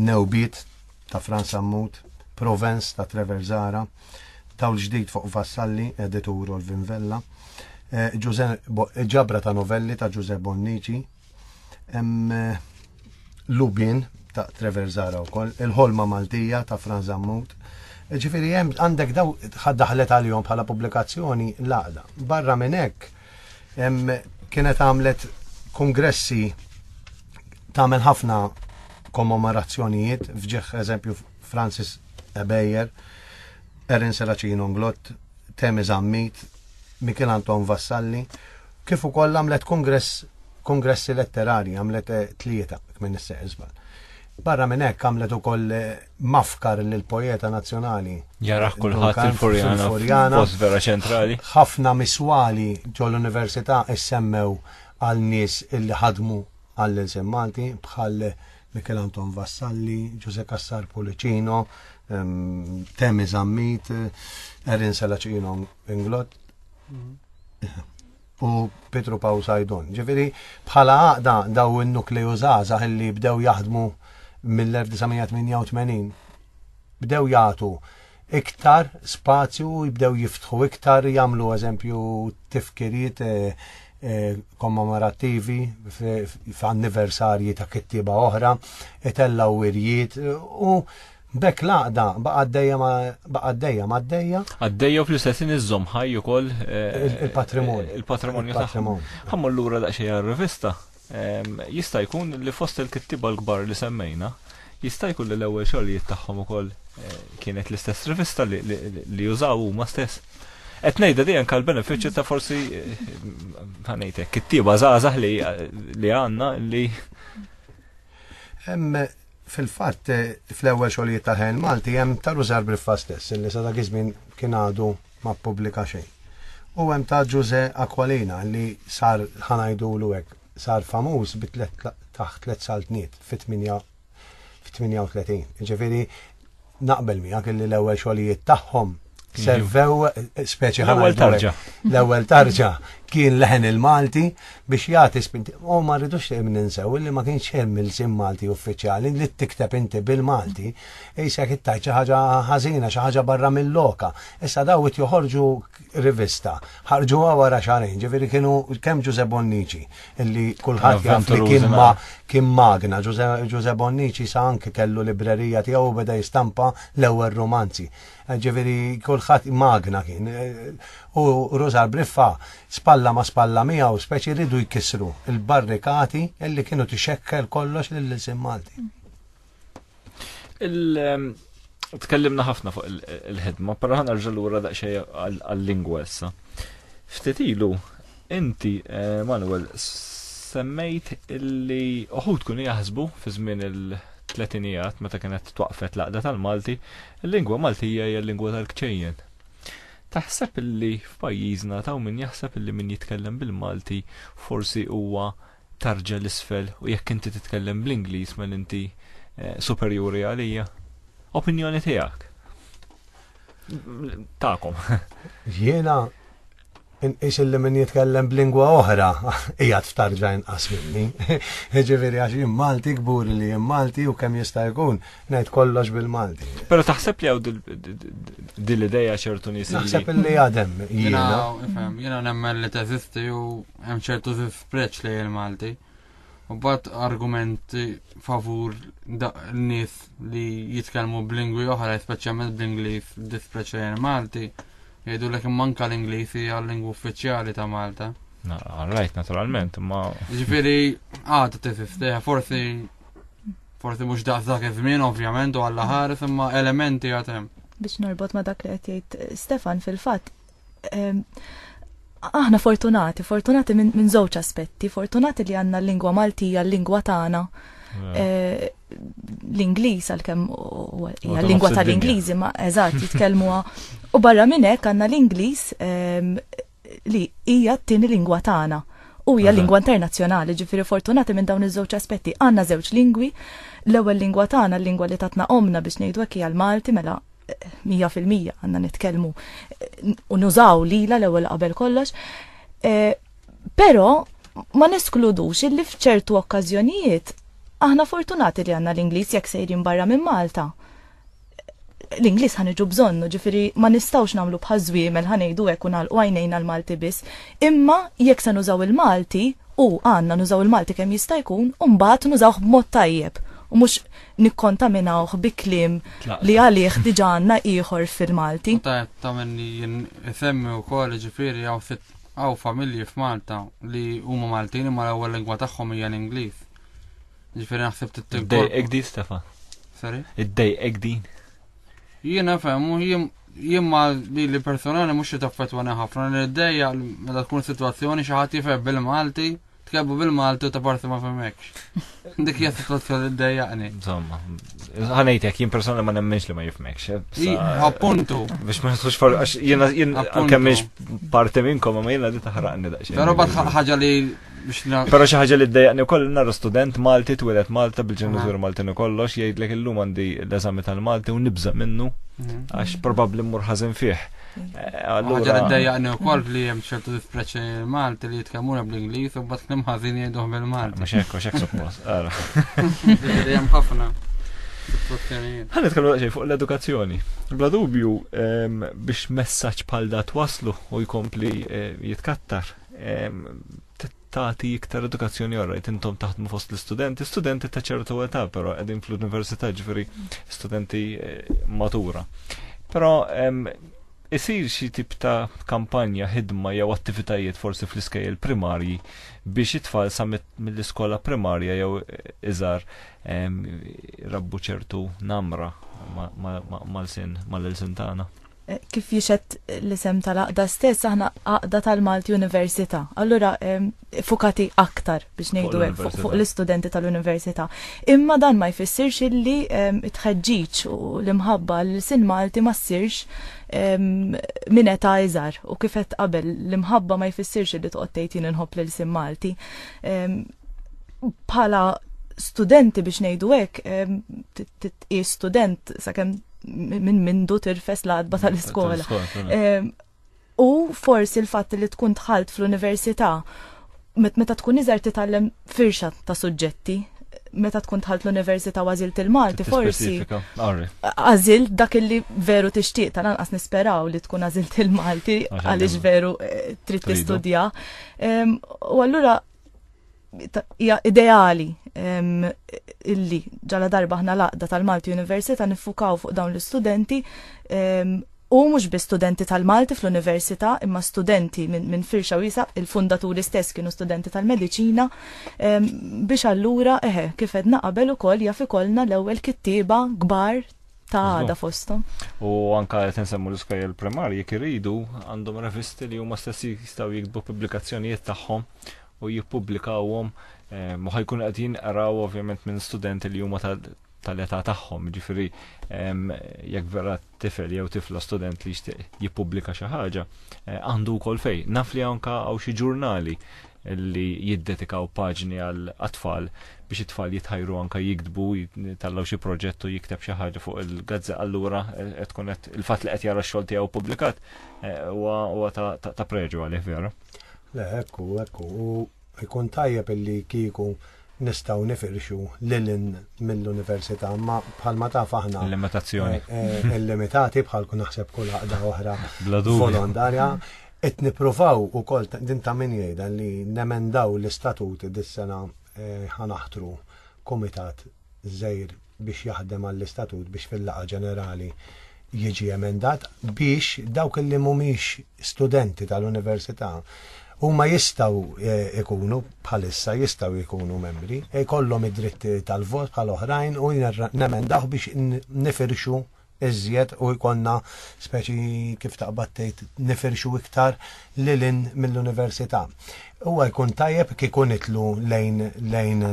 [SPEAKER 4] Newbit ta' Franz Ammut, Provence ta' Trevor Zara, Dawl ġdid fuq Vassalli, editur Olvinvella, ġabra ta' novelli ta' Giuseppe Bonnici, Lubin ta' Trevor Zara wkoll, Il-ħolma Maltija ta' Franz Ammut, Ġifieri hemm għandek daw daħlet għalihom bħala pubblikazzjoni l-għaqda. Barra minn hekk kienet għamlet kongressi tagħmel ħafna kommemorazzjonijiet, fġieħ eżempju Francis Ebejer, Erin Seracino Nglott, Temi Zammit, Michel Anton Vassalli, kif ukoll għamlet kongressi letterari, għamlet 3 minn is-seqżbal. Barra minn hekk għamlet ukoll mafkar lill-poeta nazzjonali.
[SPEAKER 2] Jaraħ kulħadd il-Furjana post vera ċentrali.
[SPEAKER 4] Ħafna miswali ġol l-università issemmew għal nies illi ħadmu għall-Ilsem Malti bħal Michel Anton Vassalli, Giuseppe Cassar Pulicino, Temi Zammit, Erin Seracino Nglott u Petru Pawsajdon. Ġifieri bħala għaqda daw in-nukleu żgħażagħ illi bdew jaħdmu mill-1988 bdew jagħtu iktar spazju, jibdew jiftħu iktar, jagħmlu eżempju tifkiriet kommemorattivi f'anniversarji ta' kittiba oħra, itellaw wirjiet u bekk laqda baqgħaddejja għaddejja fl-istessin iżżomm ħaj ukoll il-patrimonju tagħhom. Ħammur lura daqsxejn għar-rivista. Jista' jkun li fost il-kittiba l-kbar li semmejna, jista' jkun li l-ewwel xogħlijiet tagħhom ukoll kienet l-istess rivista li jużaw huma stess. Qed ngħidha dejjem kal-benefiċċju ta' forsi ħanejtek kittiba żgħażagħ li għandna li hemm fil-fatt fl-ewwel xogħlijiet tal-ħajn Malti hemm ta' Rużar Briffa stess illi sa dak iż-żmien kien għadu ma ppubblika xejn. U hemm ta' Giuse Aquilina li sar ħanajdulu hekk sar famuż taħt 3 saltniet fit-38. Ġifieri naqbel miegħek illi l-ewwel xogħlijiet tagħhom servew speċi l-ewwel tarġa kien leħen il-Malti biex jagħti spinti. U ma rridux ninsew illi ma kienx hemm il-sim Malti uffiċjali li tikteb inti bil-Malti isek ittajt xi ħaġa ħażina, xi ħaġa barra mill-loka. Issa dawit joħorġu rivista, ħarġuha wara xarejn, ġifieri kienu kemm Giuseppe Bonnici illi kulħadd jaf li kien magna. Giuseppe Bonnici sa anke kellu librerija tiegħu beda jistampa l-ewwel romanzi. Ġifieri kulħadd magna kien. U Rużar Briffa spalla ma spalla miegħu speċi rridu jkissru il-barrikati illi kienu tixekkel kollox lill-Ilsem Malti. Tkellimna
[SPEAKER 2] ħafna fuq il-ħidma, però ħanerġa' lura daqsxejn għall-lingwa issa. Ftit ilu inti Manuel semmejt illi uħud kunu jaħsbu fi żmien il-tletinijat meta kienet twaqfet l-għaqda tal-Malti, il-lingwa Maltija hija l-lingwa tal-kċejjen. Taħseb illi f'pajjiżna taw min jaħseb illi min jitkellem bil-Malti forsi huwa tarġa l-isfel u jekk inti titkellem bl-Ingliż mel inti superjuri għalija. Opinjoni tiegħek? Tagħkom.
[SPEAKER 4] Jiena inqis illi min jitkellem b'lingwa oħra qiegħed f'tarġa inqas minni. Ġifieri għax jien Malti kbur li jien Malti u kemm jista' jkun ngħid kollox bil-Malti.
[SPEAKER 2] Però taħseb li hawn din l-idea ċertu nies.
[SPEAKER 4] Naħseb illi għadem
[SPEAKER 5] jiena nemmen li teżisti u hemm ċertu spreċ li il-Malti. U bat argumenti favur n-nies li jitkellmu b'lingwi oħra, speċjalment bl-Ingliż, dispreċ Malti. Jgħidu l-ek manka l-Ingliż hija l-lingwa uffiċjali ta' Malta.
[SPEAKER 2] Rajt, naturalment, ma...
[SPEAKER 5] Ġifieri teżisti, forsi mhux daqsdak iż-żmien ovvjament u Alla ħares imma elementi għatem.
[SPEAKER 3] Biex norbot ma dak li qed jgħid Stefan fil-fatt. Aħna fortunati minn żewġ aspetti, fortunati li għandna l-lingwa Maltija, l-lingwa tagħna. L-Ingliż għalkemm hija l-lingwa tal-Ingliżi ma eżatt jitkellmuha. U barra minn hekk għandna l-Ingliż li hija t-tieni lingwa tagħna. U hija lingwa internazzjonali, ġifieri fortunati minn dawn iż-żewġ aspetti. Għandna żewġ lingwi, l-ewwel lingwa tagħna, l-lingwa li tatna omna biex ngħidu hekk hija l-Malti mela 100% għandna nitkellmu u nużaw lila l-ewwel qabel kollox. Però ma neskludux illi f'ċertu okkażjonijiet aħna fortunati li għandna l-Ingliż jekk sejrin barra minn Malta. L-Ingliż ħaniġu bżonnu, ġifieri ma nistgħux nagħmlu bħal żwiemel ħanejdu hekk u nagħlqu għajnejna l-Malti biss. Imma jekk se nużaw il-Malti u għandna nużaw il-Malti kemm jista' jkun u mbagħad nużawh b'mod tajjeb. u mhux nikkontaminawh bi kliem li għalih diġà għandna ieħor fil-Malti.
[SPEAKER 5] Ta' minni jisemmi wkoll ġifieri għaw familji f'Malta li huma Maltin imma l-ewwel lingwa tagħhom hija l-Ingliż. Ġifieri naħseb
[SPEAKER 2] Id-dej ekdi Stefa.
[SPEAKER 5] Sorry?
[SPEAKER 2] Id-dej ekdi.
[SPEAKER 5] Jiena fehmu jien ma li personali mhux taffettwani ħafna li id-dejja meta tkun sitwazzjoni xi ħadd jifhem bil-Malti tkebbu bil-Malti u ta' parti ma fehmekx. Dik hija sitwazzjoni li ddejjaqni.
[SPEAKER 2] Insomma, ħanejtek jien personali ma nemmenx li ma jifhmekx.
[SPEAKER 5] Appuntu.
[SPEAKER 2] Biex ma nħux għax jiena kemm mhix parti minnkom ma jiena di taħraqni daqsxejn.
[SPEAKER 5] Però bad ħaġa li
[SPEAKER 2] Pero xi ħaġa li ddejjaqni wkoll nara student Malti twieled Malta bil-ġenituri Maltin u kollox jgħidlek illum għandi l-eżami tal-Malti u nibża minnu għax probabbli mmur ħażin fih.
[SPEAKER 5] Ħaġa li ddejjaqni wkoll li hemm ċertu dispreċċi Malti li jitkellmuna bl-Ingliż u bad kliem ħażin jgħiduh bil-Malti.
[SPEAKER 2] Mhux hekk suppost.
[SPEAKER 5] Hemm ħafna.
[SPEAKER 2] Ħan nitkellmu daqsxejn fuq l-edukazzjoni. Bla dubju biex messaġġ bħal dat waslu u jkompli jitkattar. Tagħti iktar edukazzjoni orajt intom taħdmu fost l-istudenti, studenti ta' ċertu età, però qegħdin fl-università ġifieri studenti matura. Però isir xi tip ta' kampanja ħidma jew attivitajiet forsi fl-iskejjel primarji biex it-tfal sa mill-iskola primarja jew iżgħar rabbu ċertu namra mal-ilsin tagħna.
[SPEAKER 3] Kif jixet l-isem tal-aqda stess, aħna aqda tal-Malti Università. Allura, fukati aktar biex ngħidu hekk fuq l-istudenti tal-Università. Imma dan ma jfissirx li tħeġġiġ u l-imħabba l-sin Malti ma ssirx minn età iżgħar. U kif qed qabel l-imħabba ma jfissirx li toqgħod tgħid inħobb lil-sin Malti. Bħala studenti biex ngħidu hekk, tqis student sakemm minn mindu tirfes l-għadba tal-iskola. U forsi l-fatt li tkun tħalt fl-università, meta tkun iżgħar titgħallem firxa ta' suġġetti, meta tkun tħalt l-università u għażilt il-Malti, forsi għażilt dak li veru tixtieq tal-anqas nisperaw li tkun għażilt il-Malti għaliex veru trid tistudja. U allura hija ideali illi ġala darba ħna laqda tal-Malti Università nifukaw fuq dawn l-istudenti u mhux bi studenti tal-Malti fl-Università imma studenti minn firxa wiesa, il-fundaturi stess kienu studenti tal-Mediċina biex allura kif edna qabel ukoll jaf ikollna l-ewwel kittieba kbar ta' għada fosthom. U
[SPEAKER 2] anka qed insemmu l-iskejjel primarji iridu għandhom revisti li huma stessi jistgħu jiktbu pubblikazzjonijiet tagħhom u jippubblikawhom ma ħajkun qed jinqraw ovvjament minn studenti li huma tal-età tagħhom, ġifieri jekk vera tifel jew tifla student li jixtieq jippubblika xi ħaġa għandu wkoll fejn. Naf li anke hawn xi ġurnali li jiddedikaw paġni għal atfal biex it-tfal jitħajru anke jiktbu jitallaw xi proġett u jikteb xi ħaġa fuq il-gazza allura qed tkun il-fatt li qed jara x-xogħol tiegħu pubblikat huwa ta' preġu għalih vera.
[SPEAKER 4] Le, ekku, u jkun tajjeb illi kieku nistaw nifirxu lilin mill-università, ma bħalma taf aħna
[SPEAKER 2] limitazzjoni.
[SPEAKER 4] Il-limitati bħal kun naħseb kull aqda oħra volontarja, qed nippruvaw ukoll din ta' min jgħidha li nemendaw l-istatuti dis-sena ħanaħtru kumitat żgħir biex jaħdem għall-istatut biex fil-laqgħa ġenerali jiġi emendat biex dawk li mhumiex studenti tal-università huma jistgħu ikunu bħalissa jistgħu jkunu membri, jkollhom id-dritti tal-vot bħal oħrajn u nemendaw biex nifirxu iżjed u jkollna speċi kif taqbad tgħid nifirxu iktar lilin mill-università. Huwa jkun tajjeb kieku nitlu lejn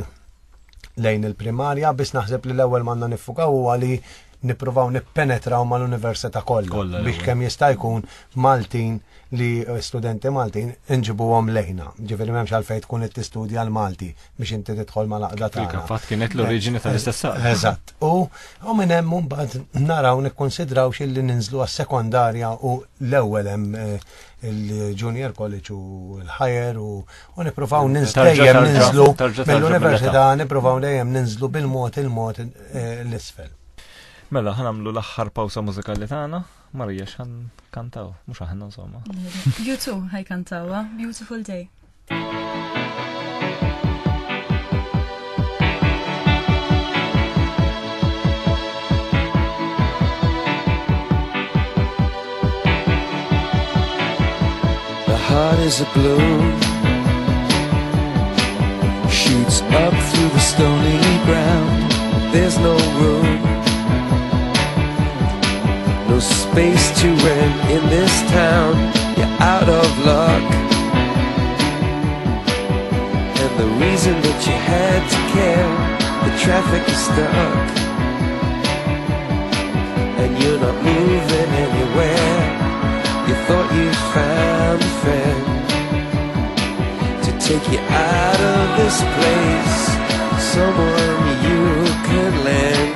[SPEAKER 4] il-primarja biex naħseb li l-ewwel m'għandna niffukaw huwa li nippruvaw nippenetraw mal-università kollha biex kemm jista' jkun Maltin li studenti Maltin inġibuhom lejna. Ġifieri m'hemmx għalfejn tkun qed tistudja l-Malti biex inti tidħol mal-aqda tagħna.
[SPEAKER 2] Fatt kienet l-oriġini tal-istess saqqa.
[SPEAKER 4] Eżatt. U minn hemm mbagħad naraw nikkonsidraw xilli ninżlu għas-sekondarja u l-ewwel hemm il-junior college u l-higher u nippruvaw dejjem ninżlu mill-università nippruvaw dejjem ninżlu bil-mod l-isfel.
[SPEAKER 2] Mela, ħanamlu l-aħħar pawsa mużikali tagħna. Marija x'ħan kantaw, mhux aħna insomma.
[SPEAKER 3] You too ħaj kantawa, Beautiful Day.
[SPEAKER 7] as a balloon shoots up through the stony ground. There's no room, no space to rent in this town. You're out of luck, and the reason that you had to care, the traffic is stuck, and you're not moving anywhere. You thought you found a friend to take you out of this place, someone you can lend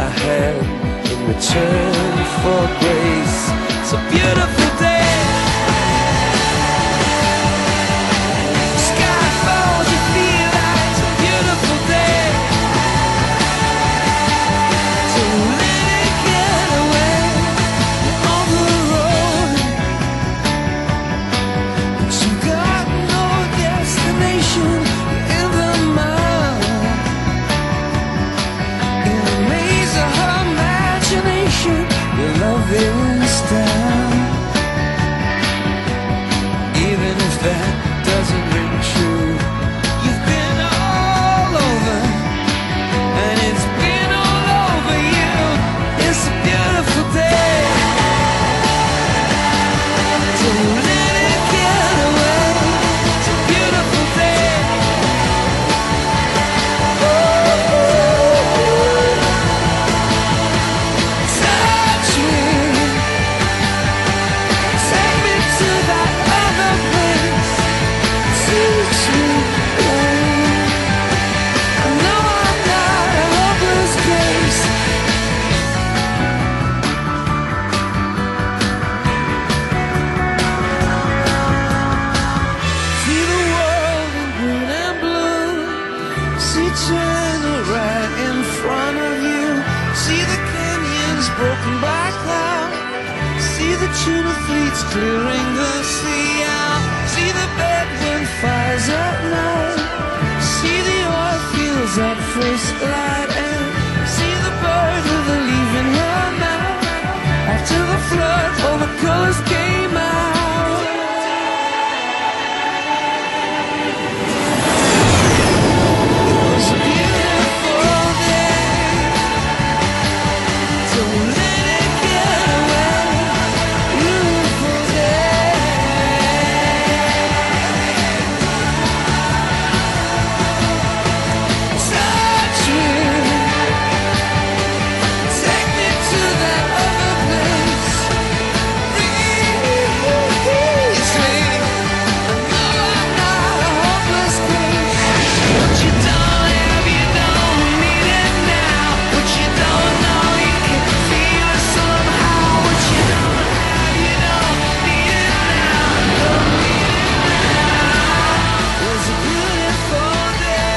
[SPEAKER 7] a hand in return for grace. It's a beautiful day. Sky falls, you feel like it's a beautiful day. Don't let it get away. You're on the road, but you got no destination. You're in the mud, in a maze of her imagination. Your love is down, even if that doesn't ring true. You've been all over, and it's been all over you. It's a beautiful day. Don't let it get away. It's a beautiful day. Touch me, take me to that other place. Teach me, I know I'm not a hopeless case. See the world in green and blue. See China right in front of you. See the canyons broken by cloud. See the tuna fleets clearing the sea out. See the bedroom fires at night. See the oil fields at first light. And see the bird with a leaf in her mouth. After the flood, all the colors came out. It was a beautiful day. Don't let it get away. Beautiful day. Touch me, take me to that other place. Release me, I know I'm not a hopeless case. What you don't have, you don't need it now. What you don't know, you can feel it somehow. What you don't have, you don't need it now. Don't need it now. It was a beautiful day.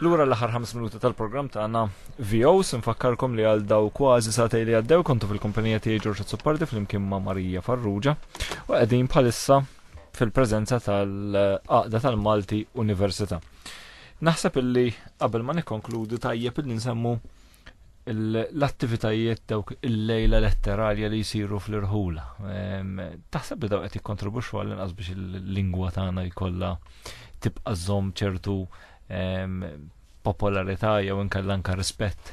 [SPEAKER 2] Lura l-aħħar 5 minuti tal-programm tagħna VOs, infakkarkom li għal daw kważi satej li għaddew kontu fil-kumpanija tiegħi Ġorġa Zoppardi flimkien ma' Marija Farrugia u qegħdin bħalissa fil-preżenza tal-Għaqda tal-Malti Università. Naħseb illi qabel ma nikkonkludi tajjeb illi nsemmu l-attivitajiet dawk il-lejla letterarja li jsiru fl-irħula. Taħseb li daw qed jikkontribwixxu għall-inqas biex il-lingwa tagħna jkollha tibqa' żomm ċertu popolarità jew inkella anke rispett.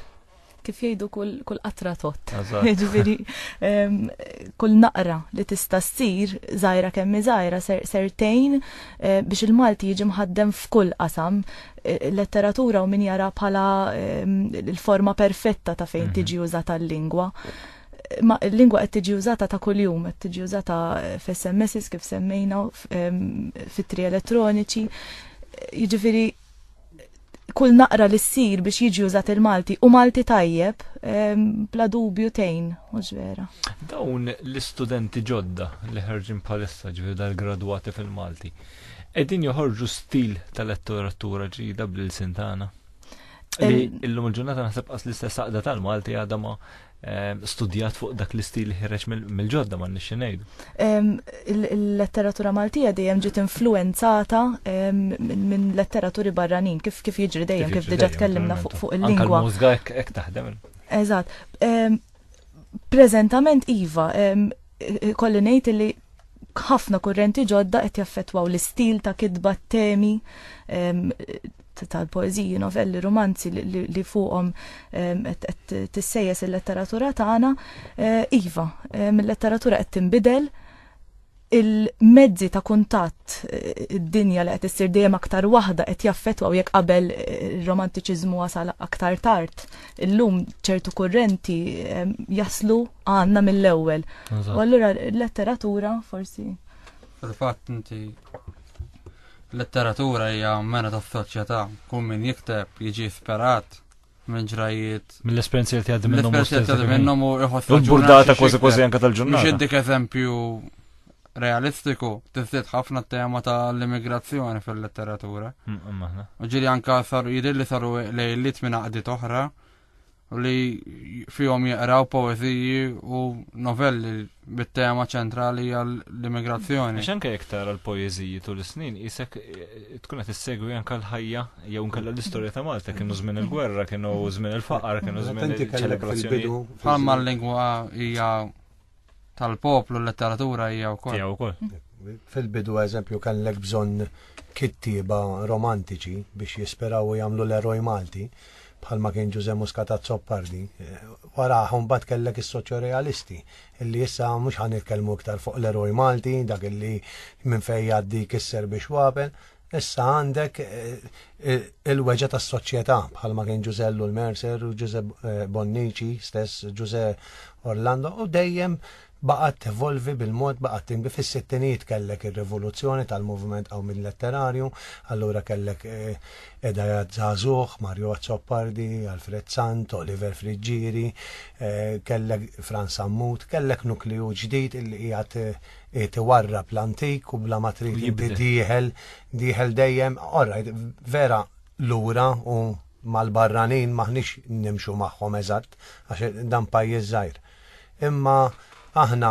[SPEAKER 3] Kif jgħidu kull qatra tot. Ġifieri kull naqra li tista' ssir żgħira kemm żgħira sertejn biex il-Malti jiġi mħaddem f'kull qasam. Letteratura u min jara bħala l-forma perfetta ta' fejn tiġi użata l-lingwa. Ma l-lingwa qed tiġi użata ta' kuljum, qed tiġi użata f'SMSs kif semmejna, fit-tri elettroniċi. Jiġifieri kull naqra li ssir biex jiġi użat il-Malti u Malti tajjeb bla dubju tejn, mhux vera.
[SPEAKER 2] Dawn l-istudenti ġodda li ħarġin bħalissa ġifieri dal-gradwati fil-Malti. Qegħdin joħorġu stil tal-letteratura ġdida bil-sin tagħna. Li illum il-ġurnata naħseb qas l-istess Aqda tal-Malti għadha ma studjat fuq dak l-istil ħireġ mill-ġodda ma nixxi ngħidu.
[SPEAKER 3] Il-letteratura Maltija dejjem ġiet influenzata minn letteraturi barranin, kif jiġri dejjem, kif diġà tkellimna fuq il-lingwa.
[SPEAKER 2] Anke l-mużika hekk taħdem.
[SPEAKER 3] Eżatt. Preżentament iva, kolli ngħid li ħafna kurrenti ġodda qed jaffettwaw l-istil ta' kitba temi tal-poeziji, novelli, romanzi li fuqhom qed tissejjes il-letteratura tagħna. Iva, mill-letteratura qed tinbidel, il-mezzi ta' kuntatt id-dinja li qed issir dejjem aktar waħda qed jaffettwaw jekk qabel ir-romantiċiżmu wasal aktar tard. Illum ċertu kurrenti jaslu għandna mill-ewwel. U allura l-letteratura forsi.
[SPEAKER 5] Fil-fatt inti letteratura hija mena tas-soċjetà, kull min jikteb jiġi ispirat minn ġrajiet.
[SPEAKER 2] Mill-esperjenzi li tgħaddi minnhom.
[SPEAKER 5] Mill-esperjenzi li tgħaddi minnhom u jħoss
[SPEAKER 2] l-burdata kważi anke tal-ġurnata.
[SPEAKER 5] Biex dik eżempju realistiku, tiżdied ħafna t-tema tal-immigrazzjoni fil-letteratura. U ġieli anke jidhirli saru lejliet minn għaqdiet oħra u li fihom jaqraw poeżiji u novelli bit-tema ċentrali għall-immigrazzjoni.
[SPEAKER 2] Għax anke jekk tara l-poeżiji tul is-snin isek tkun qed issegwi anke l-ħajja jew nkella l-istorja ta' Malta, kienu żmien il-gwerra, kienu żmien il-faqar, kienu żmien il-ċelebrazzjoni.
[SPEAKER 5] Bħalma l-lingwa hija tal-poplu, l-letteratura hija wkoll.
[SPEAKER 4] Fil-bidu eżempju kellek bżonn kittieba romantiċi biex jisperaw jagħmlu l-eroj Malti, bħalma kien Giuseppe Muscat Zoppardi. Waraħhom bad kellek is-soċjorealisti, illi issa mhux ħanitkellmu iktar fuq l-eroj Malti, dak illi minn fejn jgħaddi kisser biex wabel. Issa għandek il-weġa tas-soċjetà bħalma kien Giusello l-Mercer u Giuseppe Bonnici, stess Giuseppe Orlando, u dejjem baqgħet tevolvi bil-mod, baqgħet tinbi fis-sittinijiet kellek ir-rivoluzzjoni tal-moviment qawm letterarju, allura kellek Edha Żagħżugħ, Mario Zoppardi, Alfred Sant, Oliver Friġġieri, kellek Franz Ammut, kellek nukleu ġdid illi qiegħed tiwarrab l-antik u bla ma trid dieħel dejjem, orrajt, vera lura u mal-barranin maħniex nimxu magħhom eżatt għax dan pajjiż żgħir. Imma aħna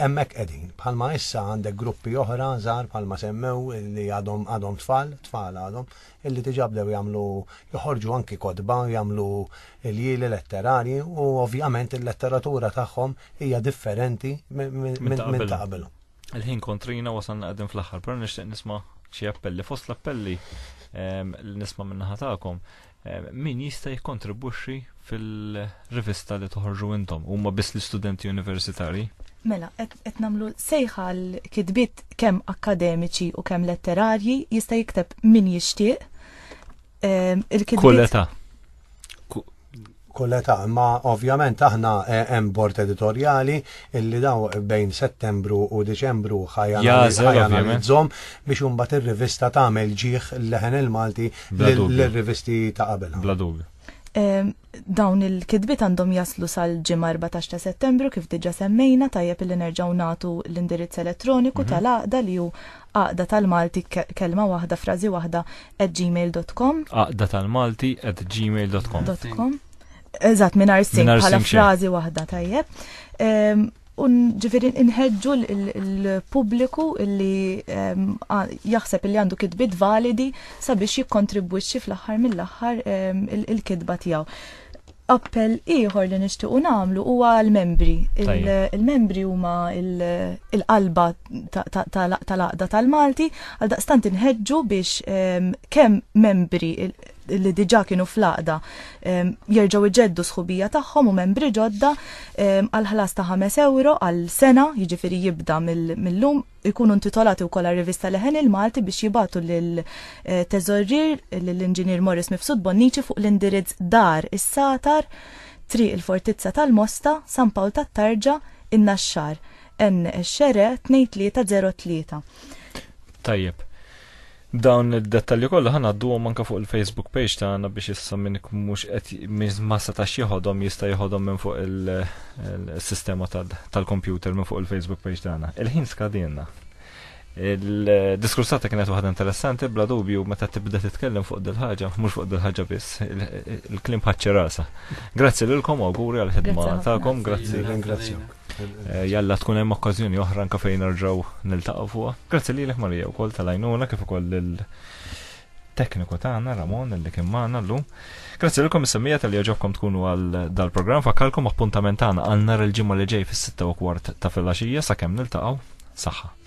[SPEAKER 4] hemmhekk qegħdin, bħalma issa għandek gruppi oħra żgħar bħalma semmew li għadhom tfal għadhom, illi diġà bdew jagħmlu joħorġu anki kodba, jagħmlu l-jieli letterarji u ovvjament il-letteratura tagħhom hija differenti minn ta' qabel.
[SPEAKER 2] Il-ħin kontrina wasalna qegħdin fl-aħħar, però nixtieq nisma' xi appelli fost l-appelli li nisma' min-naħa tagħkom. Min jista' jikkontribwixxi fil-rivista li toħorġu intom? Huma biss l-istudenti universitarji?
[SPEAKER 3] Mela, qed nagħmlu sejħa l-kitbiet kemm akademiċi u kemm letterarji jista' jikteb min jixtieq.
[SPEAKER 2] Kull età.
[SPEAKER 4] Kull età, ma ovvjament aħna hemm bord editorjali illi daw bejn Settembru u Diċembru ħajanalizzhom biex imbagħad ir-rivista tagħmel ġieħ l-leħen il-Malti lir-rivisti ta' qabel.
[SPEAKER 2] Bla dubju.
[SPEAKER 3] Dawn il-kitbiet għandhom jaslu sal-ġimgħa 14 ta' Settembru kif diġà semmejna, tajjeb illi nerġgħu nagħtu l-indirizz elettroniku tal-Aqda li hu Aqda tal-Malti kelma waħda frażi waħda @gmail.com.
[SPEAKER 2] Aqda tal-Malti @gmail.com.
[SPEAKER 3] Eżatt, mingħajr sing bħala frażi waħda tajjeb. Ġifieri inħeġġu l-pubbliku illi jaħseb illi għandu kitbiet validi sabiex jikkontribwixxi fl-aħħar mill-aħħar il-kitba tiegħu. Appell ieħor li nixtiequ nagħmlu huwa l-membri. Il-membri huma il-qalba tal-Aqda tal-Malti, għal daqstant inħeġġu biex kemm membri li diġà kienu fl-Aqda jerġgħu iġeddu sħubija tagħhom u membri ġodda għal ħlas ta' €5 għal sena, jiġifieri jibda mill-lum, ikunu intitolati wkoll għar-rivista Leħen il-Malti biex jibgħatu lil teżorrir lill-Inġinier Morris Mifsud Bonnici fuq l-indirizz Dar is-Satar, Triq il-Fortizza tal-Mosta, San Pawl tat-Tarġa, in-Naxxar, N-Xere 2303.
[SPEAKER 2] Tajjeb. Dawn id-dettalji kollha ħanadduhom anke fuq il-Facebook page tagħna biex issa min mhux qed ma setax jieħodhom jista' jieħodhom minn fuq il-sistema tal-kompjuter minn fuq il-Facebook page tagħna. Il-ħin skadilna. Il-diskursata kienet waħda interessanti, bla dubju, meta tibda titkellem fuq dil-ħaġa, mhux fuq dil-ħaġa biss, il-klim ħaċċi rasa. Grazzi lilkom, auguri għal-ħidma tagħkom, grazzi. Jalla tkun hemm okkażjoni oħra anke fejn nerġgħu niltaqgħu fuqha. Grazzi lilek Marija wkoll tal-għajnuna kif ukoll il-tekniku tagħna Ramon li kien magħna llum. Grazzi lilkom is-semmija tal-li ġobkom tkunu għal dal-programm, fakkarkom appuntament tagħna għal nhar il-ġimgħa li ġej fis-6:15 ta' filgħaxija sakemm niltaqgħu. Saħħa.